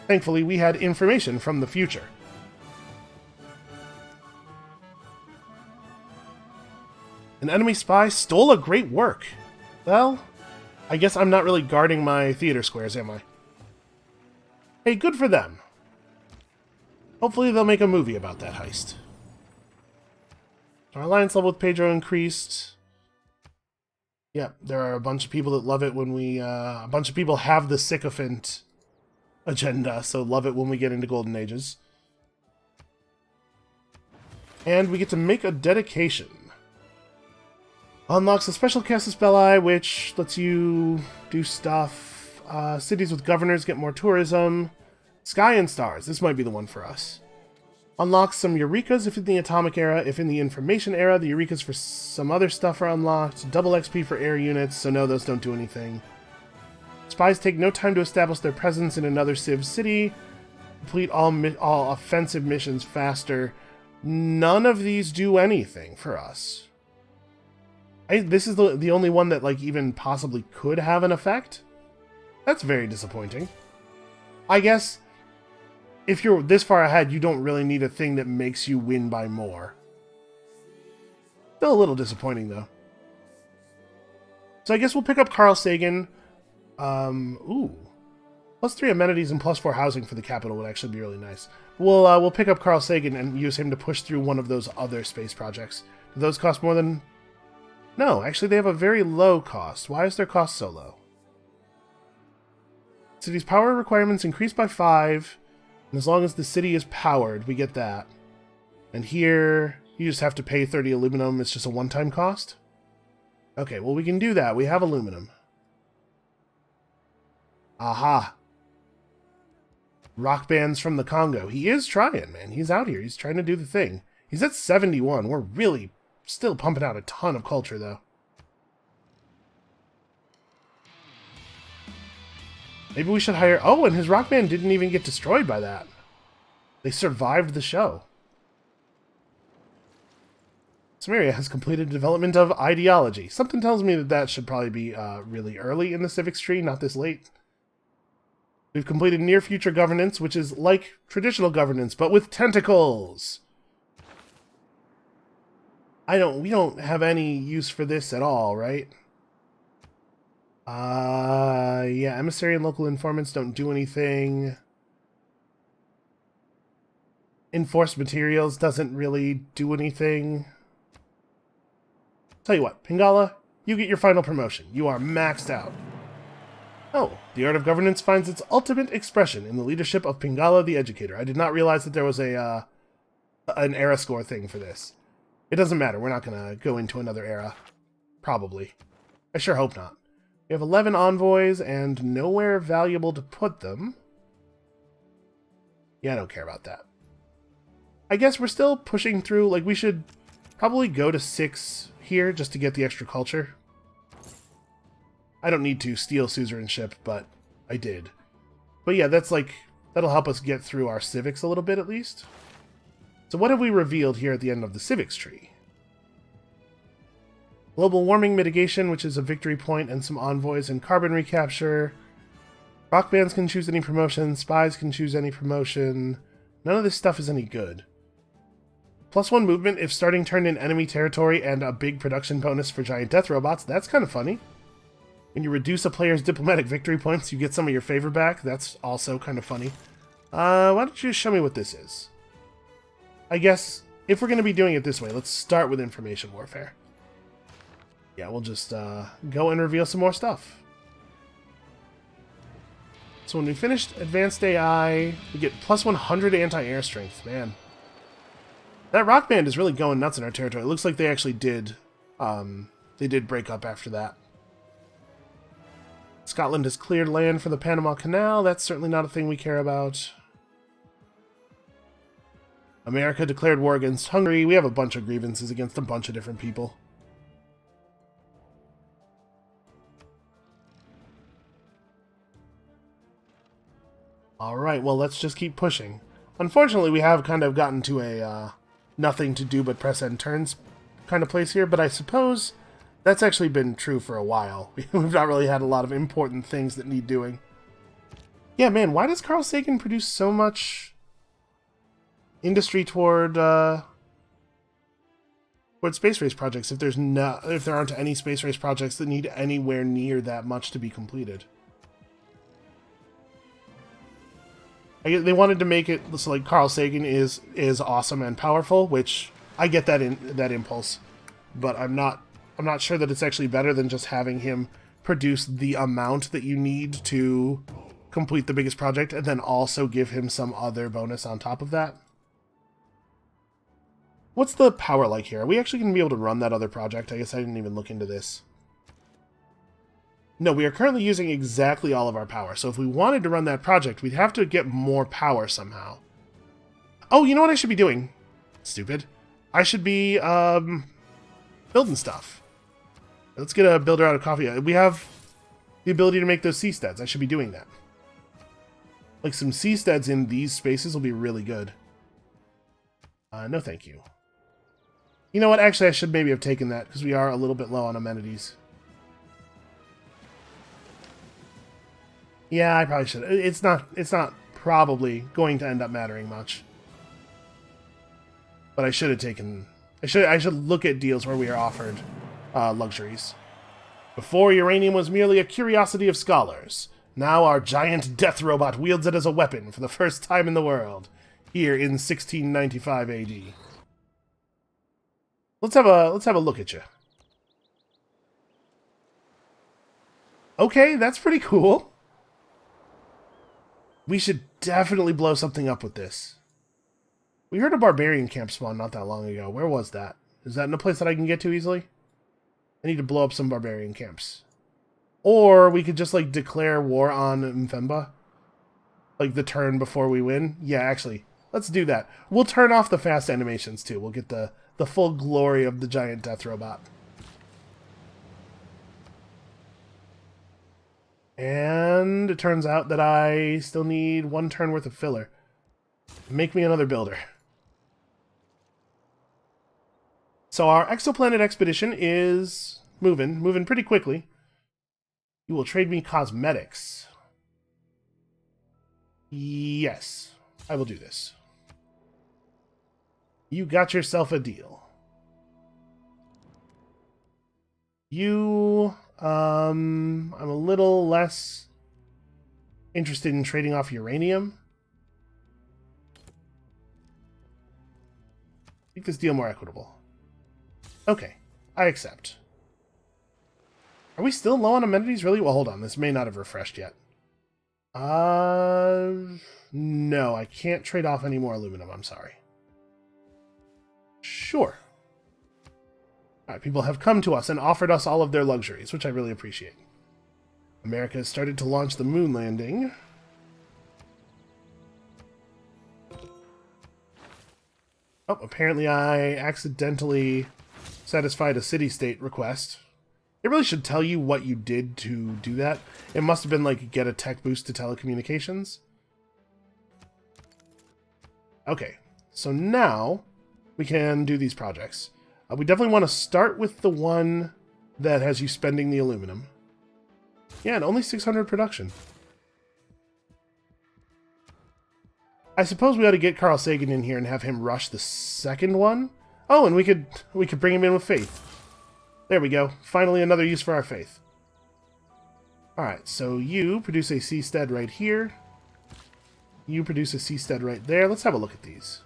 Thankfully, we had information from the future. An enemy spy stole a great work. Well, I guess I'm not really guarding my theater squares, am I? Hey, good for them. Hopefully they'll make a movie about that heist. Our alliance level with Pedro increased. Yep, there are a bunch of people that love it when we... a bunch of people have the sycophant agenda, so love it when we get into Golden Ages. And we get to make a dedication. Unlocks a special casus belli, which lets you do stuff. Cities with governors get more tourism. Sky and stars. This might be the one for us. Unlocks some Eurekas if in the Atomic Era. If in the Information Era, the Eurekas for some other stuff are unlocked. Double XP for air units, so no, those don't do anything. Spies take no time to establish their presence in another Civ city. Complete all offensive missions faster. None of these do anything for us. This is the only one that like even possibly could have an effect. That's very disappointing. I guess if you're this far ahead, you don't really need a thing that makes you win by more. Still a little disappointing, though. So I guess we'll pick up Carl Sagan. Ooh. +3 amenities and +4 housing for the capital would actually be really nice. We'll pick up Carl Sagan and use him to push through one of those other space projects. Do those cost more than... No, actually they have a very low cost. Why is their cost so low? City's power requirements increase by 5, and as long as the city is powered, we get that. And here, you just have to pay 30 aluminum. It's just a one-time cost? Okay, well we can do that. We have aluminum. Aha. Rock bands from the Congo. He is trying, man. He's out here. He's trying to do the thing. He's at 71. We're really still pumping out a ton of culture, though. Maybe we should hire... Oh, and his rock band didn't even get destroyed by that. They survived the show. Samaria has completed development of ideology. Something tells me that that should probably be really early in the civics tree, not this late. We've completed near-future governance, which is like traditional governance, but with tentacles. We don't have any use for this at all, right? Yeah, emissary and local informants don't do anything. Enforced materials doesn't really do anything. Tell you what, Pingala, you get your final promotion. You are maxed out. Oh, the art of governance finds its ultimate expression in the leadership of Pingala the Educator. I did not realize that there was an era score thing for this. It doesn't matter. We're not going to go into another era. Probably. I sure hope not. We have 11 envoys and nowhere valuable to put them. Yeah, I don't care about that. I guess we're still pushing through. Like, we should probably go to 6 here just to get the extra culture. I don't need to steal suzerainship, but I did. But yeah, that'll help us get through our civics a little bit at least. So what have we revealed here at the end of the civics tree? Global warming mitigation, which is a victory point, and some envoys and carbon recapture. Rock bands can choose any promotion. Spies can choose any promotion. None of this stuff is any good. +1 movement if starting turn in enemy territory and a big production bonus for giant death robots. That's kind of funny. When you reduce a player's diplomatic victory points, you get some of your favor back. That's also kind of funny. Why don't you show me what this is? I guess, if we're going to be doing it this way, let's start with information warfare. Yeah, we'll just go and reveal some more stuff. So when we finished Advanced AI, we get +100 anti-air strength. Man. That rock band is really going nuts in our territory. It looks like they actually did, break up after that. Scotland has cleared land for the Panama Canal. That's certainly not a thing we care about. America declared war against Hungary. We have a bunch of grievances against a bunch of different people. Alright, well, let's just keep pushing. Unfortunately, we have kind of gotten to a nothing to do but press end turns kind of place here, but I suppose that's actually been true for a while. We've not really had a lot of important things that need doing. Yeah, man, why does Carl Sagan produce so much industry toward space race projects if there aren't any space race projects that need anywhere near that much to be completed? They wanted to make it so like Carl Sagan is awesome and powerful, which I get that impulse, but I'm not sure that it's actually better than just having him produce the amount that you need to complete the biggest project and then also give him some other bonus on top of that. What's the power like here? Are we actually going to be able to run that other project? I guess I didn't even look into this. No, we are currently using exactly all of our power. So if we wanted to run that project, we'd have to get more power somehow. Oh, you know what I should be doing? Stupid. I should be building stuff. Let's get a builder out of coffee. We have the ability to make those seasteads. I should be doing that. Like some seasteads in these spaces will be really good. No thank you. You know what? Actually, I should maybe have taken that because we are a little bit low on amenities. Yeah, I probably should. It's not probably going to end up mattering much. But I should have taken I should look at deals where we are offered luxuries. Before, uranium was merely a curiosity of scholars. Now our giant death robot wields it as a weapon for the first time in the world, here in 1695 AD. Let's have a look at you. Okay, that's pretty cool. We should definitely blow something up with this. We heard a barbarian camp spawn not that long ago. Where was that? Is that in a place that I can get to easily? I need to blow up some barbarian camps. Or we could just, like, declare war on Mfemba. Like, the turn before we win. Yeah, actually, let's do that. We'll turn off the fast animations, too. We'll get the full glory of the giant death robot. And it turns out that I still need 1 turn worth of filler. Make me another builder. So our exoplanet expedition is moving pretty quickly. You will trade me cosmetics. Yes, I will do this. You got yourself a deal. You, I'm a little less interested in trading off uranium. Make this deal more equitable. Okay, I accept. Are we still low on amenities, really? Well, hold on. This may not have refreshed yet. No, I can't trade off any more aluminum. I'm sorry. Sure. Alright, people have come to us and offered us all of their luxuries, which I really appreciate. America has started to launch the moon landing. Oh, apparently I accidentally satisfied a city-state request. It really should tell you what you did to do that. It must have been like get a tech boost to telecommunications. Okay, so now we can do these projects. We definitely want to start with the one that has you spending the aluminum. Yeah, and only 600 production. I suppose we ought to get Carl Sagan in here and have him rush the second one. Oh, and we could bring him in with faith. There we go. Finally another use for our faith. Alright, so you produce a seastead right here. You produce a seastead right there. Let's have a look at these.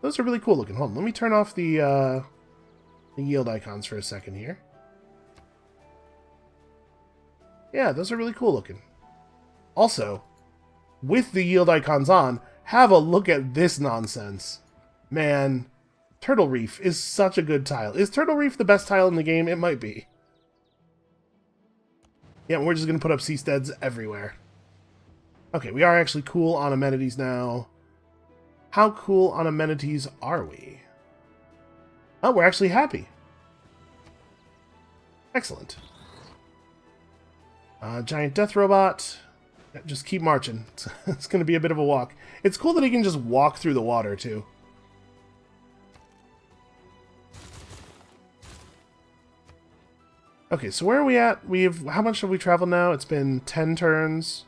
Those are really cool looking. Hold on, let me turn off the yield icons for a second here. Yeah, those are really cool looking. Also, with the yield icons on, have a look at this nonsense. Man, Turtle Reef is such a good tile. Is Turtle Reef the best tile in the game? It might be. Yeah, we're just going to put up seasteads everywhere. Okay, we are actually cool on amenities now. How cool on amenities are we? Oh, we're actually happy. Excellent. Giant death robot. Just keep marching. It's going to be a bit of a walk. It's cool that he can just walk through the water, too. Okay, so where are we at? How much have we traveled now? It's been 10 turns.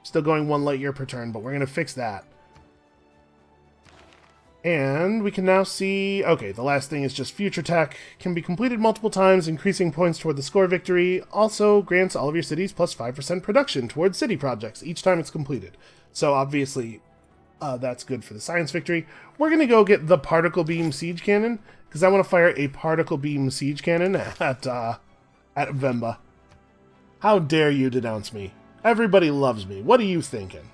Still going 1 light year per turn, but we're going to fix that. And we can now see... Okay, the last thing is just future tech. Can be completed multiple times, increasing points toward the score victory. Also grants all of your cities plus 5% production towards city projects each time it's completed. So obviously, that's good for the science victory. We're going to go get the particle beam siege cannon, because I want to fire a particle beam siege cannon at Vemba. How dare you denounce me? Everybody loves me. What are you thinking?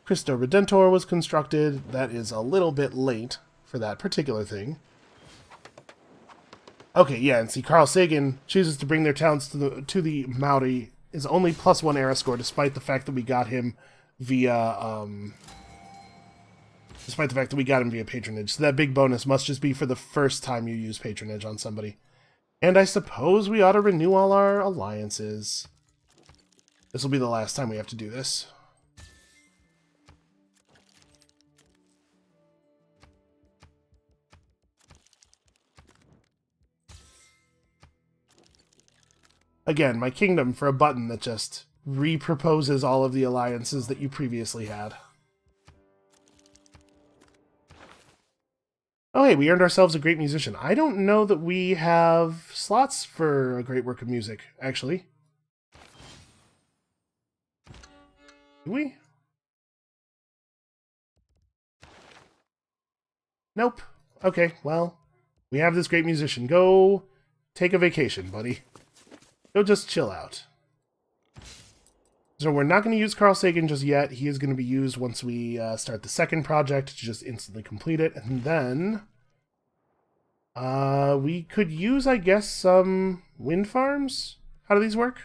Cristo Redentor was constructed. That is a little bit late for that particular thing. Okay, yeah, and see, Carl Sagan chooses to bring their talents to the Maori is only +1 era score, despite the fact that we got him via patronage. So that big bonus must just be for the first time you use patronage on somebody. And I suppose we ought to renew all our alliances. This will be the last time we have to do this. Again, my kingdom for a button that just reproposes all of the alliances that you previously had. Oh, hey, we earned ourselves a great musician. I don't know that we have slots for a great work of music, actually. Do we? Nope. Okay, well, we have this great musician. Go take a vacation, buddy. Go just chill out. So we're not going to use Carl Sagan just yet. He is going to be used once we start the second project to just instantly complete it. And then we could use, I guess, some wind farms. How do these work?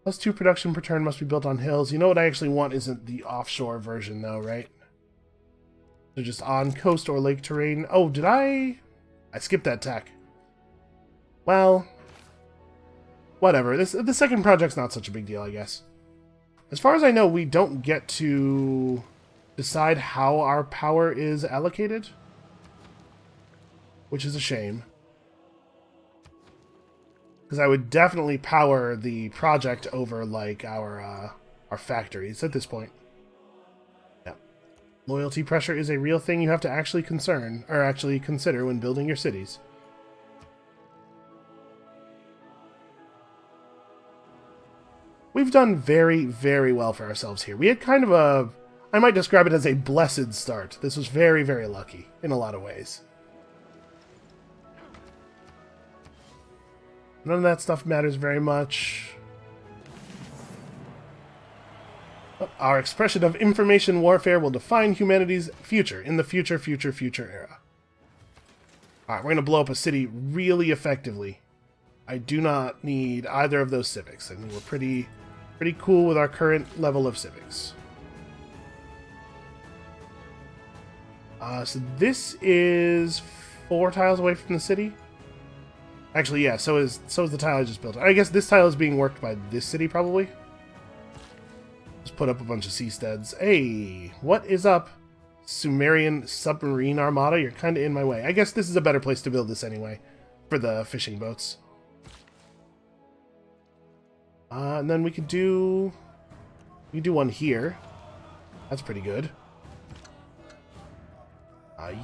+2 production per turn must be built on hills. You know what I actually want isn't the offshore version, though, right? So just on coast or lake terrain. Oh, did I skipped that tech. Well, whatever. The second project's not such a big deal, I guess. As far as I know, we don't get to decide how our power is allocated, which is a shame. Because I would definitely power the project over, like, our factories at this point. Yeah. Loyalty pressure is a real thing you have to actually consider when building your cities. We've done very, very well for ourselves here. We had kind of a... I might describe it as a blessed start. This was very, very lucky in a lot of ways. None of that stuff matters very much. Our expression of information warfare will define humanity's future in the future era. Alright, we're going to blow up a city really effectively. I do not need either of those civics. I mean, we're pretty cool with our current level of civics. So this is 4 tiles away from the city. Actually, yeah, so is the tile I just built. I guess this tile is being worked by this city, probably. Just put up a bunch of seasteads. Hey, what is up, Sumerian submarine armada? You're kind of in my way. I guess this is a better place to build this anyway, for the fishing boats. And then we could do one here. That's pretty good.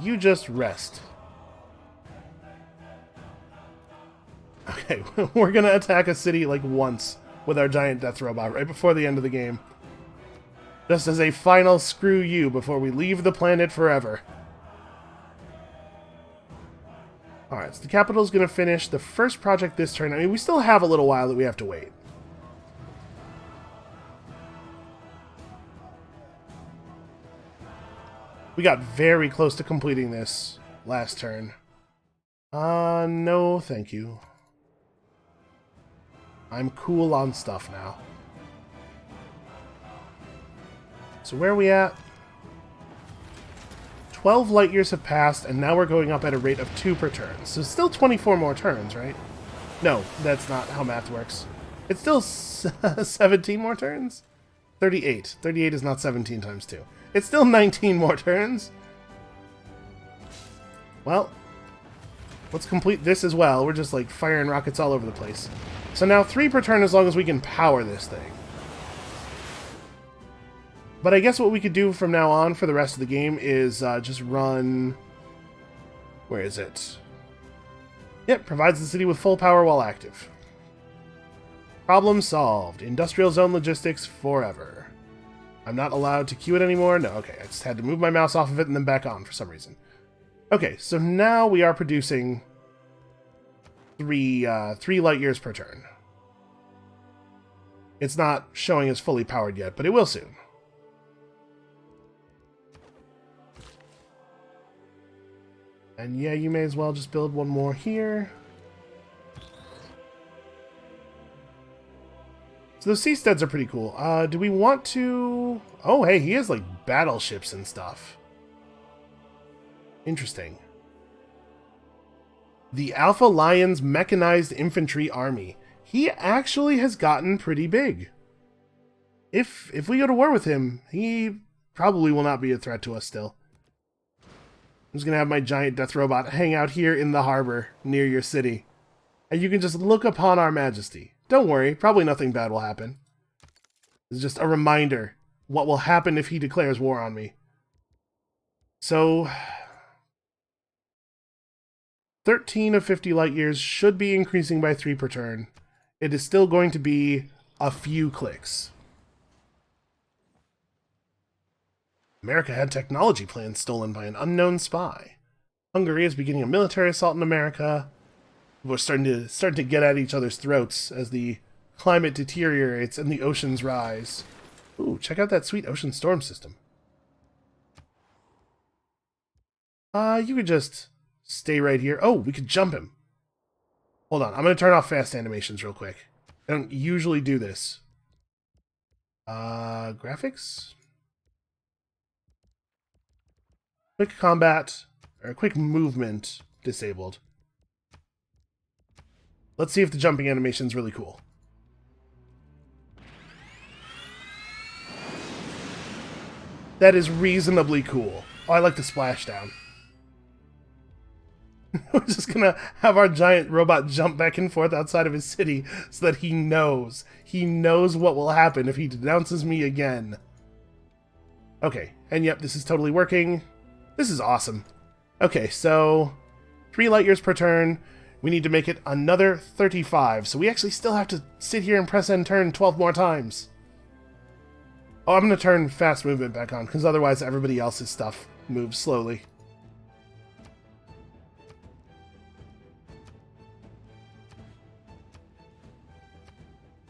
You just rest. Okay, we're gonna attack a city like once with our giant death robot right before the end of the game. Just as a final screw you before we leave the planet forever. Alright, so the capital's gonna finish the first project this turn. I mean, we still have a little while that we have to wait. We got very close to completing this last turn. No, thank you. I'm cool on stuff now. So where are we at? 12 light years have passed, and now we're going up at a rate of 2 per turn. So still 24 more turns, right? No, that's not how math works. It's still 17 more turns? 38. 38 is not 17 times 2. It's still 19 more turns. Well, let's complete this as well. We're just like firing rockets all over the place. So now 3 per turn as long as we can power this thing. But I guess what we could do from now on for the rest of the game is just run... Where is it? Yep, provides the city with full power while active. Problem solved. Industrial zone logistics forever. I'm not allowed to queue it anymore? No, okay. I just had to move my mouse off of it and then back on for some reason. Okay, so now we are producing 3 light years per turn. It's not showing as fully powered yet, but it will soon. And yeah, you may as well just build one more here. So those seasteads are pretty cool. Do we want to... Oh, hey, he has, like, battleships and stuff. Interesting. The Alpha Lions Mechanized Infantry Army. He actually has gotten pretty big. If we go to war with him, he probably will not be a threat to us still. I'm just going to have my giant death robot hang out here in the harbor near your city. And you can just look upon our majesty. Don't worry, probably nothing bad will happen. It's just a reminder what will happen if he declares war on me. So, 13 of 50 light years should be increasing by 3 per turn. It is still going to be a few clicks. America had technology plans stolen by an unknown spy. Hungary is beginning a military assault in America. We're starting to get at each other's throats as the climate deteriorates and the oceans rise. Ooh, check out that sweet ocean storm system. You could just stay right here. Oh, we could jump him. Hold on, I'm going to turn off fast animations real quick. I don't usually do this. Graphics? Quick combat, or quick movement disabled. Let's see if the jumping animation's really cool. That is reasonably cool. Oh, I like the splashdown. We're just gonna have our giant robot jump back and forth outside of his city so that he knows. He knows what will happen if he denounces me again. Okay, and yep, this is totally working. This is awesome. Okay, so 3 light years per turn. We need to make it another 35, so we actually still have to sit here and press end turn 12 more times. Oh, I'm going to turn fast movement back on, because otherwise everybody else's stuff moves slowly.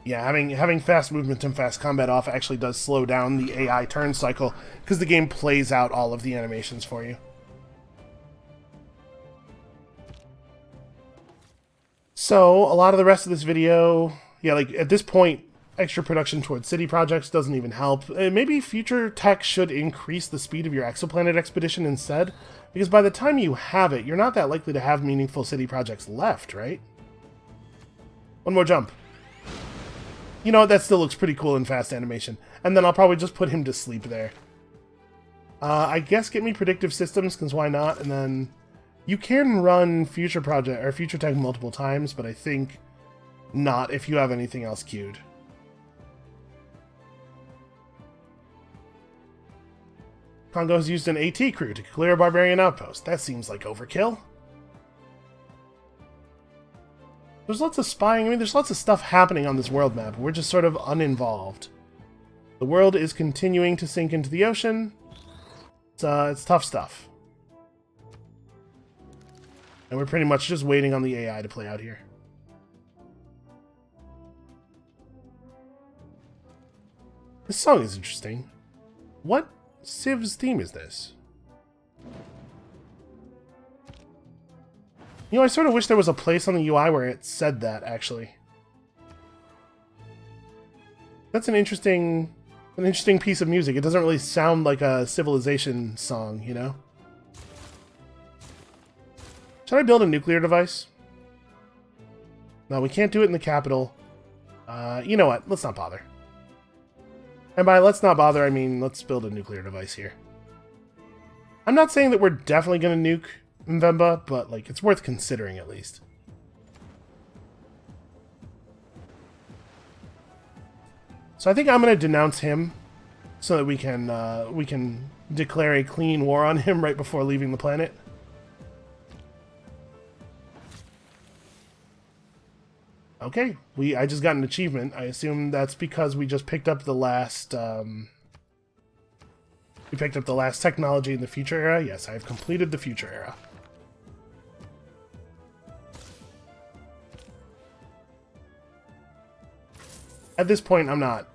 Yeah, having fast movement and fast combat off actually does slow down the AI turn cycle, because the game plays out all of the animations for you. So, a lot of the rest of this video, yeah, like, at this point, extra production towards city projects doesn't even help. Maybe future tech should increase the speed of your exoplanet expedition instead, because by the time you have it, you're not that likely to have meaningful city projects left, right? One more jump. You know what, that still looks pretty cool in fast animation. And then I'll probably just put him to sleep there. I guess get me predictive systems, because why not? And then you can run future project or future tech multiple times, but I think not if you have anything else queued. Congo has used an AT crew to clear a barbarian outpost. That seems like overkill. There's lots of spying. I mean, there's lots of stuff happening on this world map. We're just sort of uninvolved. The world is continuing to sink into the ocean. It's tough stuff. And we're pretty much just waiting on the AI to play out here. This song is interesting. What Civ's theme is this? You know, I sort of wish there was a place on the UI where it said that, actually. That's an interesting piece of music. It doesn't really sound like a Civilization song, you know? Should I build a nuclear device? No, we can't do it in the capital. You know what? Let's not bother. And by let's not bother, I mean let's build a nuclear device here. I'm not saying that we're definitely going to nuke Mvemba, but like it's worth considering at least. So I think I'm going to denounce him so that we can declare a clean war on him right before leaving the planet. Okay, I just got an achievement. I assume that's because we just picked up the last technology in the future era. Yes, I have completed the future era. At this point, I'm not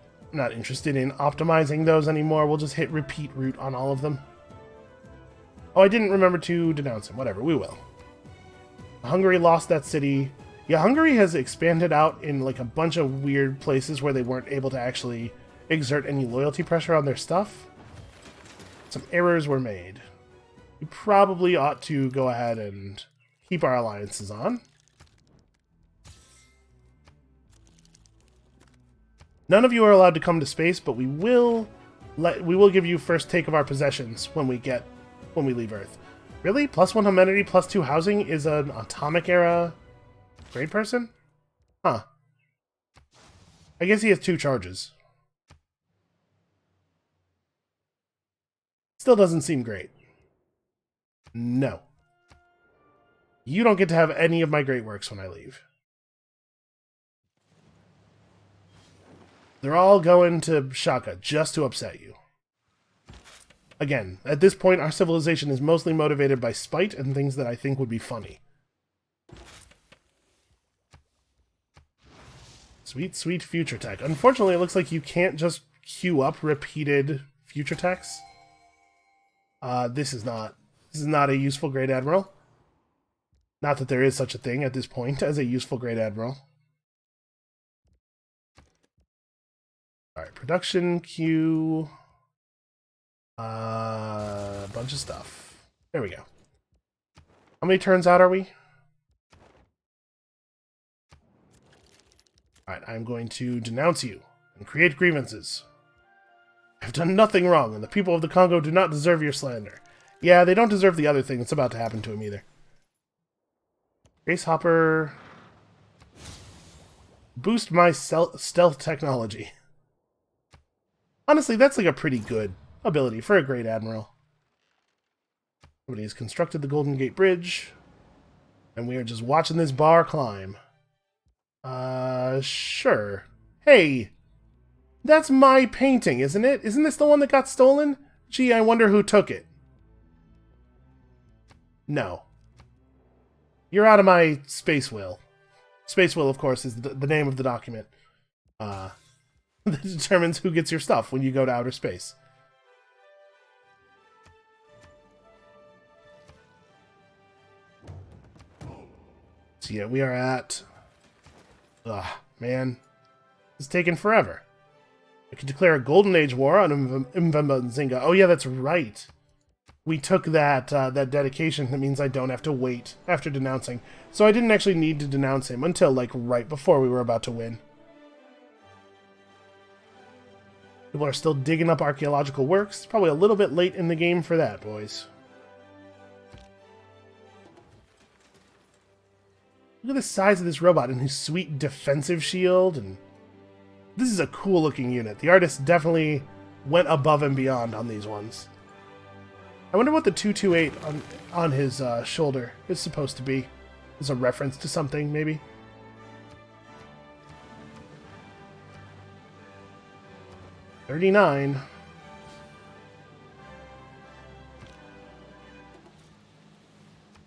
interested in optimizing those anymore. We'll just hit repeat route on all of them. Oh, I didn't remember to denounce him. Whatever, we will. Hungary lost that city. Yeah, Hungary has expanded out in like a bunch of weird places where they weren't able to actually exert any loyalty pressure on their stuff. Some errors were made. We probably ought to go ahead and keep our alliances on. None of you are allowed to come to space, but we will give you first take of our possessions when we leave Earth. Really? +1 amenity, +2 housing is an atomic era grade person? Huh. I guess he has 2 charges. Still doesn't seem great. No. You don't get to have any of my great works when I leave. They're all going to Shaka just to upset you. Again, at this point, our civilization is mostly motivated by spite and things that I think would be funny. Sweet, sweet future tech. Unfortunately, it looks like you can't just queue up repeated future techs. This is not a useful Great Admiral. Not that there is such a thing at this point as a useful Great Admiral. Alright, production queue. A bunch of stuff. There we go. How many turns out are we? Alright, I'm going to denounce you and create grievances. I've done nothing wrong, and the people of the Congo do not deserve your slander. Yeah, they don't deserve the other thing that's about to happen to him either. Grace Hopper. Boost my stealth technology. Honestly, that's like a pretty good ability for a Great Admiral. Somebody has constructed the Golden Gate Bridge, and we are just watching this bar climb. Sure. Hey! That's my painting, isn't it? Isn't this the one that got stolen? Gee, I wonder who took it. No. You're out of my space will. Space will, of course, is the name of the document. That determines who gets your stuff when you go to outer space. So yeah, we are at... Ugh, man. It's taken forever. I can declare a Golden Age war on Mvemba Nzinga. Oh yeah, that's right. We took that that dedication. That means I don't have to wait after denouncing. So I didn't actually need to denounce him until, like, right before we were about to win. People are still digging up archaeological works. It's probably a little bit late in the game for that, boys. Look at the size of this robot and his sweet defensive shield. And this is a cool looking unit. The artist definitely went above and beyond on these ones. I wonder what the 228 on his shoulder is supposed to be. As a reference to something, maybe? $39.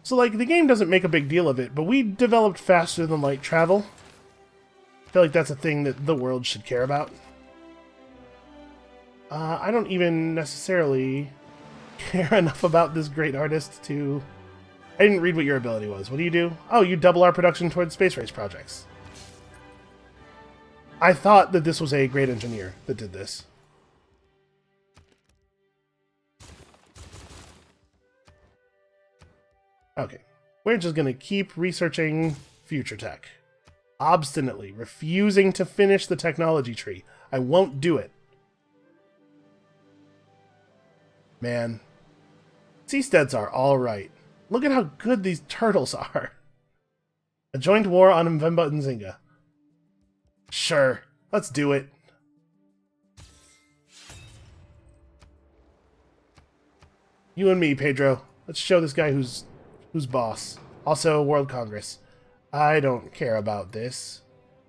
So, like, the game doesn't make a big deal of it, but we developed faster than light travel. I feel like that's a thing that the world should care about. I don't even necessarily care enough about this great artist to... I didn't read what your ability was. What do you do? Oh, you double our production towards space race projects. I thought that this was a great engineer that did this. Okay. We're just going to keep researching future tech. Obstinately refusing to finish the technology tree. I won't do it. Man. Seasteads are alright. Look at how good these turtles are. A joint war on Mvemba Nzinga. Sure, let's do it. You and me, Pedro. Let's show this guy who's boss. Also, World Congress. I don't care about this.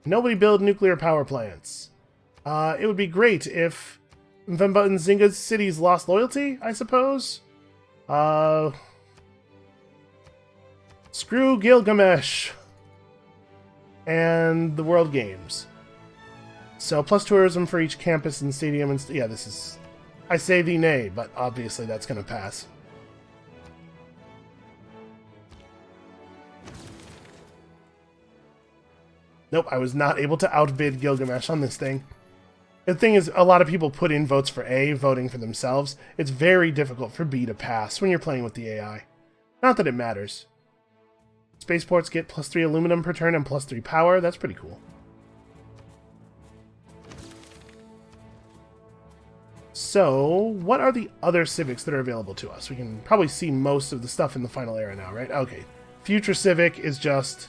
Nobody build nuclear power plants. It would be great if Mvemba Nzinga's cities lost loyalty, I suppose. Screw Gilgamesh and the World Games. So, plus tourism for each campus and stadium. And yeah, this is... I say thee nay, but obviously that's going to pass. Nope, I was not able to outbid Gilgamesh on this thing. The thing is, a lot of people put in votes for A, voting for themselves. It's very difficult for B to pass when you're playing with the AI. Not that it matters. Spaceports get +3 aluminum per turn and +3 power. That's pretty cool. So, what are the other civics that are available to us? We can probably see most of the stuff in the final era now, right? Okay. Future civic is just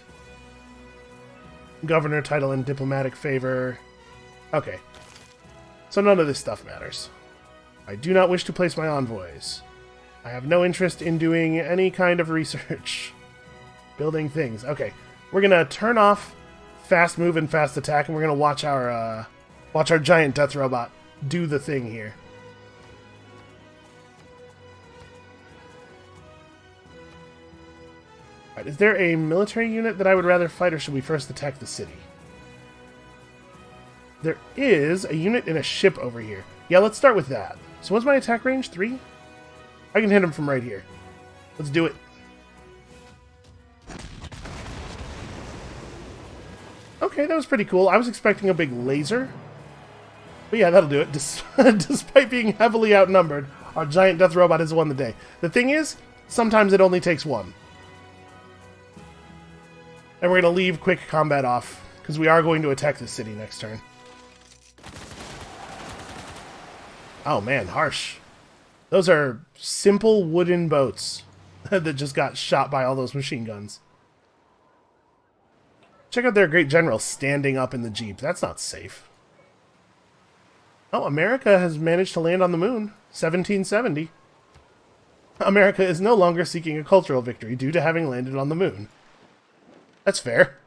governor title and diplomatic favor. Okay. So none of this stuff matters. I do not wish to place my envoys. I have no interest in doing any kind of research. Building things. Okay. We're going to turn off fast move and fast attack, and we're going to watch our giant death robot do the thing here. Alright, is there a military unit that I would rather fight, or should we first attack the city? There is a unit in a ship over here. Yeah, let's start with that. So what's my attack range? 3? I can hit him from right here. Let's do it. Okay, that was pretty cool. I was expecting a big laser. But yeah, that'll do it. Despite being heavily outnumbered, our giant death robot has won the day. The thing is, sometimes it only takes one. And we're going to leave quick combat off, because we are going to attack the city next turn. Oh man, harsh. Those are simple wooden boats that just got shot by all those machine guns. Check out their great general standing up in the Jeep. That's not safe. Oh, America has managed to land on the moon. 1770. America is no longer seeking a cultural victory due to having landed on the moon. That's fair.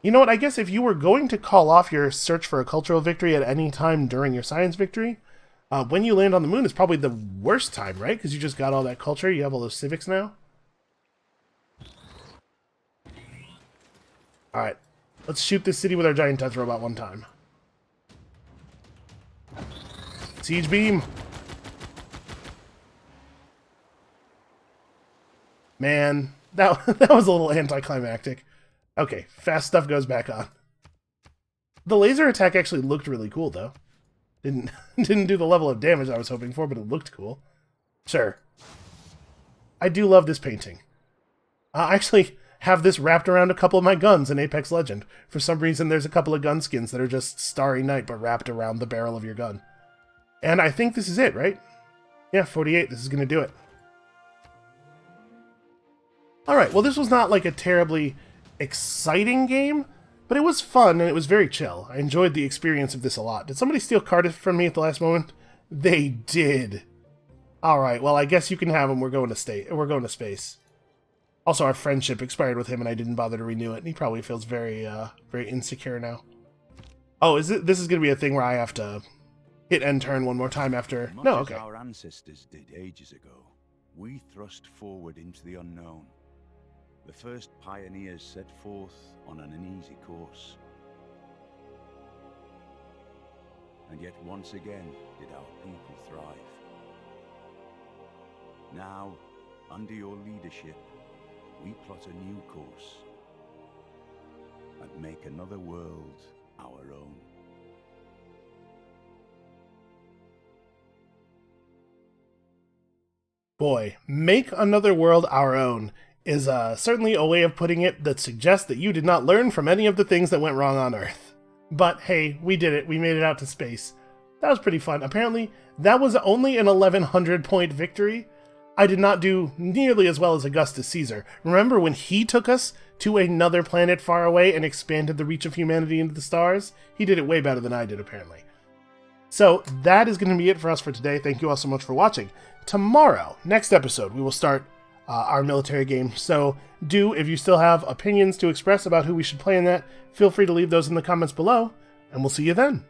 You know what, I guess if you were going to call off your search for a cultural victory at any time during your science victory, when you land on the moon is probably the worst time, right? Because you just got all that culture, you have all those civics now. Alright, let's shoot this city with our giant death robot one time. Siege beam! Man, that was a little anticlimactic. Okay, fast stuff goes back on. The laser attack actually looked really cool, though. Didn't do the level of damage I was hoping for, but it looked cool. Sure. I do love this painting. I actually have this wrapped around a couple of my guns in Apex Legend. For some reason, there's a couple of gun skins that are just Starry Night, but wrapped around the barrel of your gun. And I think this is it, right? Yeah, 48. This is going to do it. Alright, well this was not like a terribly exciting game, but it was fun and it was very chill. I enjoyed the experience of this a lot. Did somebody steal Cardiff from me at the last moment? They did. Alright, well I guess you can have him. We're going to space. Also, our friendship expired with him and I didn't bother to renew it. And he probably feels very very insecure now. Oh, this is going to be a thing where I have to hit end turn one more time after... No, okay. Much as our ancestors did ages ago, we thrust forward into the unknown. The first pioneers set forth on an uneasy course. And yet once again did our people thrive. Now, under your leadership, we plot a new course and make another world our own. Boy, make another world our own is certainly a way of putting it that suggests that you did not learn from any of the things that went wrong on Earth. But hey, we did it. We made it out to space. That was pretty fun. Apparently, that was only an 1100 point victory. I did not do nearly as well as Augustus Caesar. Remember when he took us to another planet far away and expanded the reach of humanity into the stars? He did it way better than I did, apparently. So that is going to be it for us for today. Thank you all so much for watching. Tomorrow, next episode, we will start our military game. So if you still have opinions to express about who we should play in that, feel free to leave those in the comments below, and we'll see you then.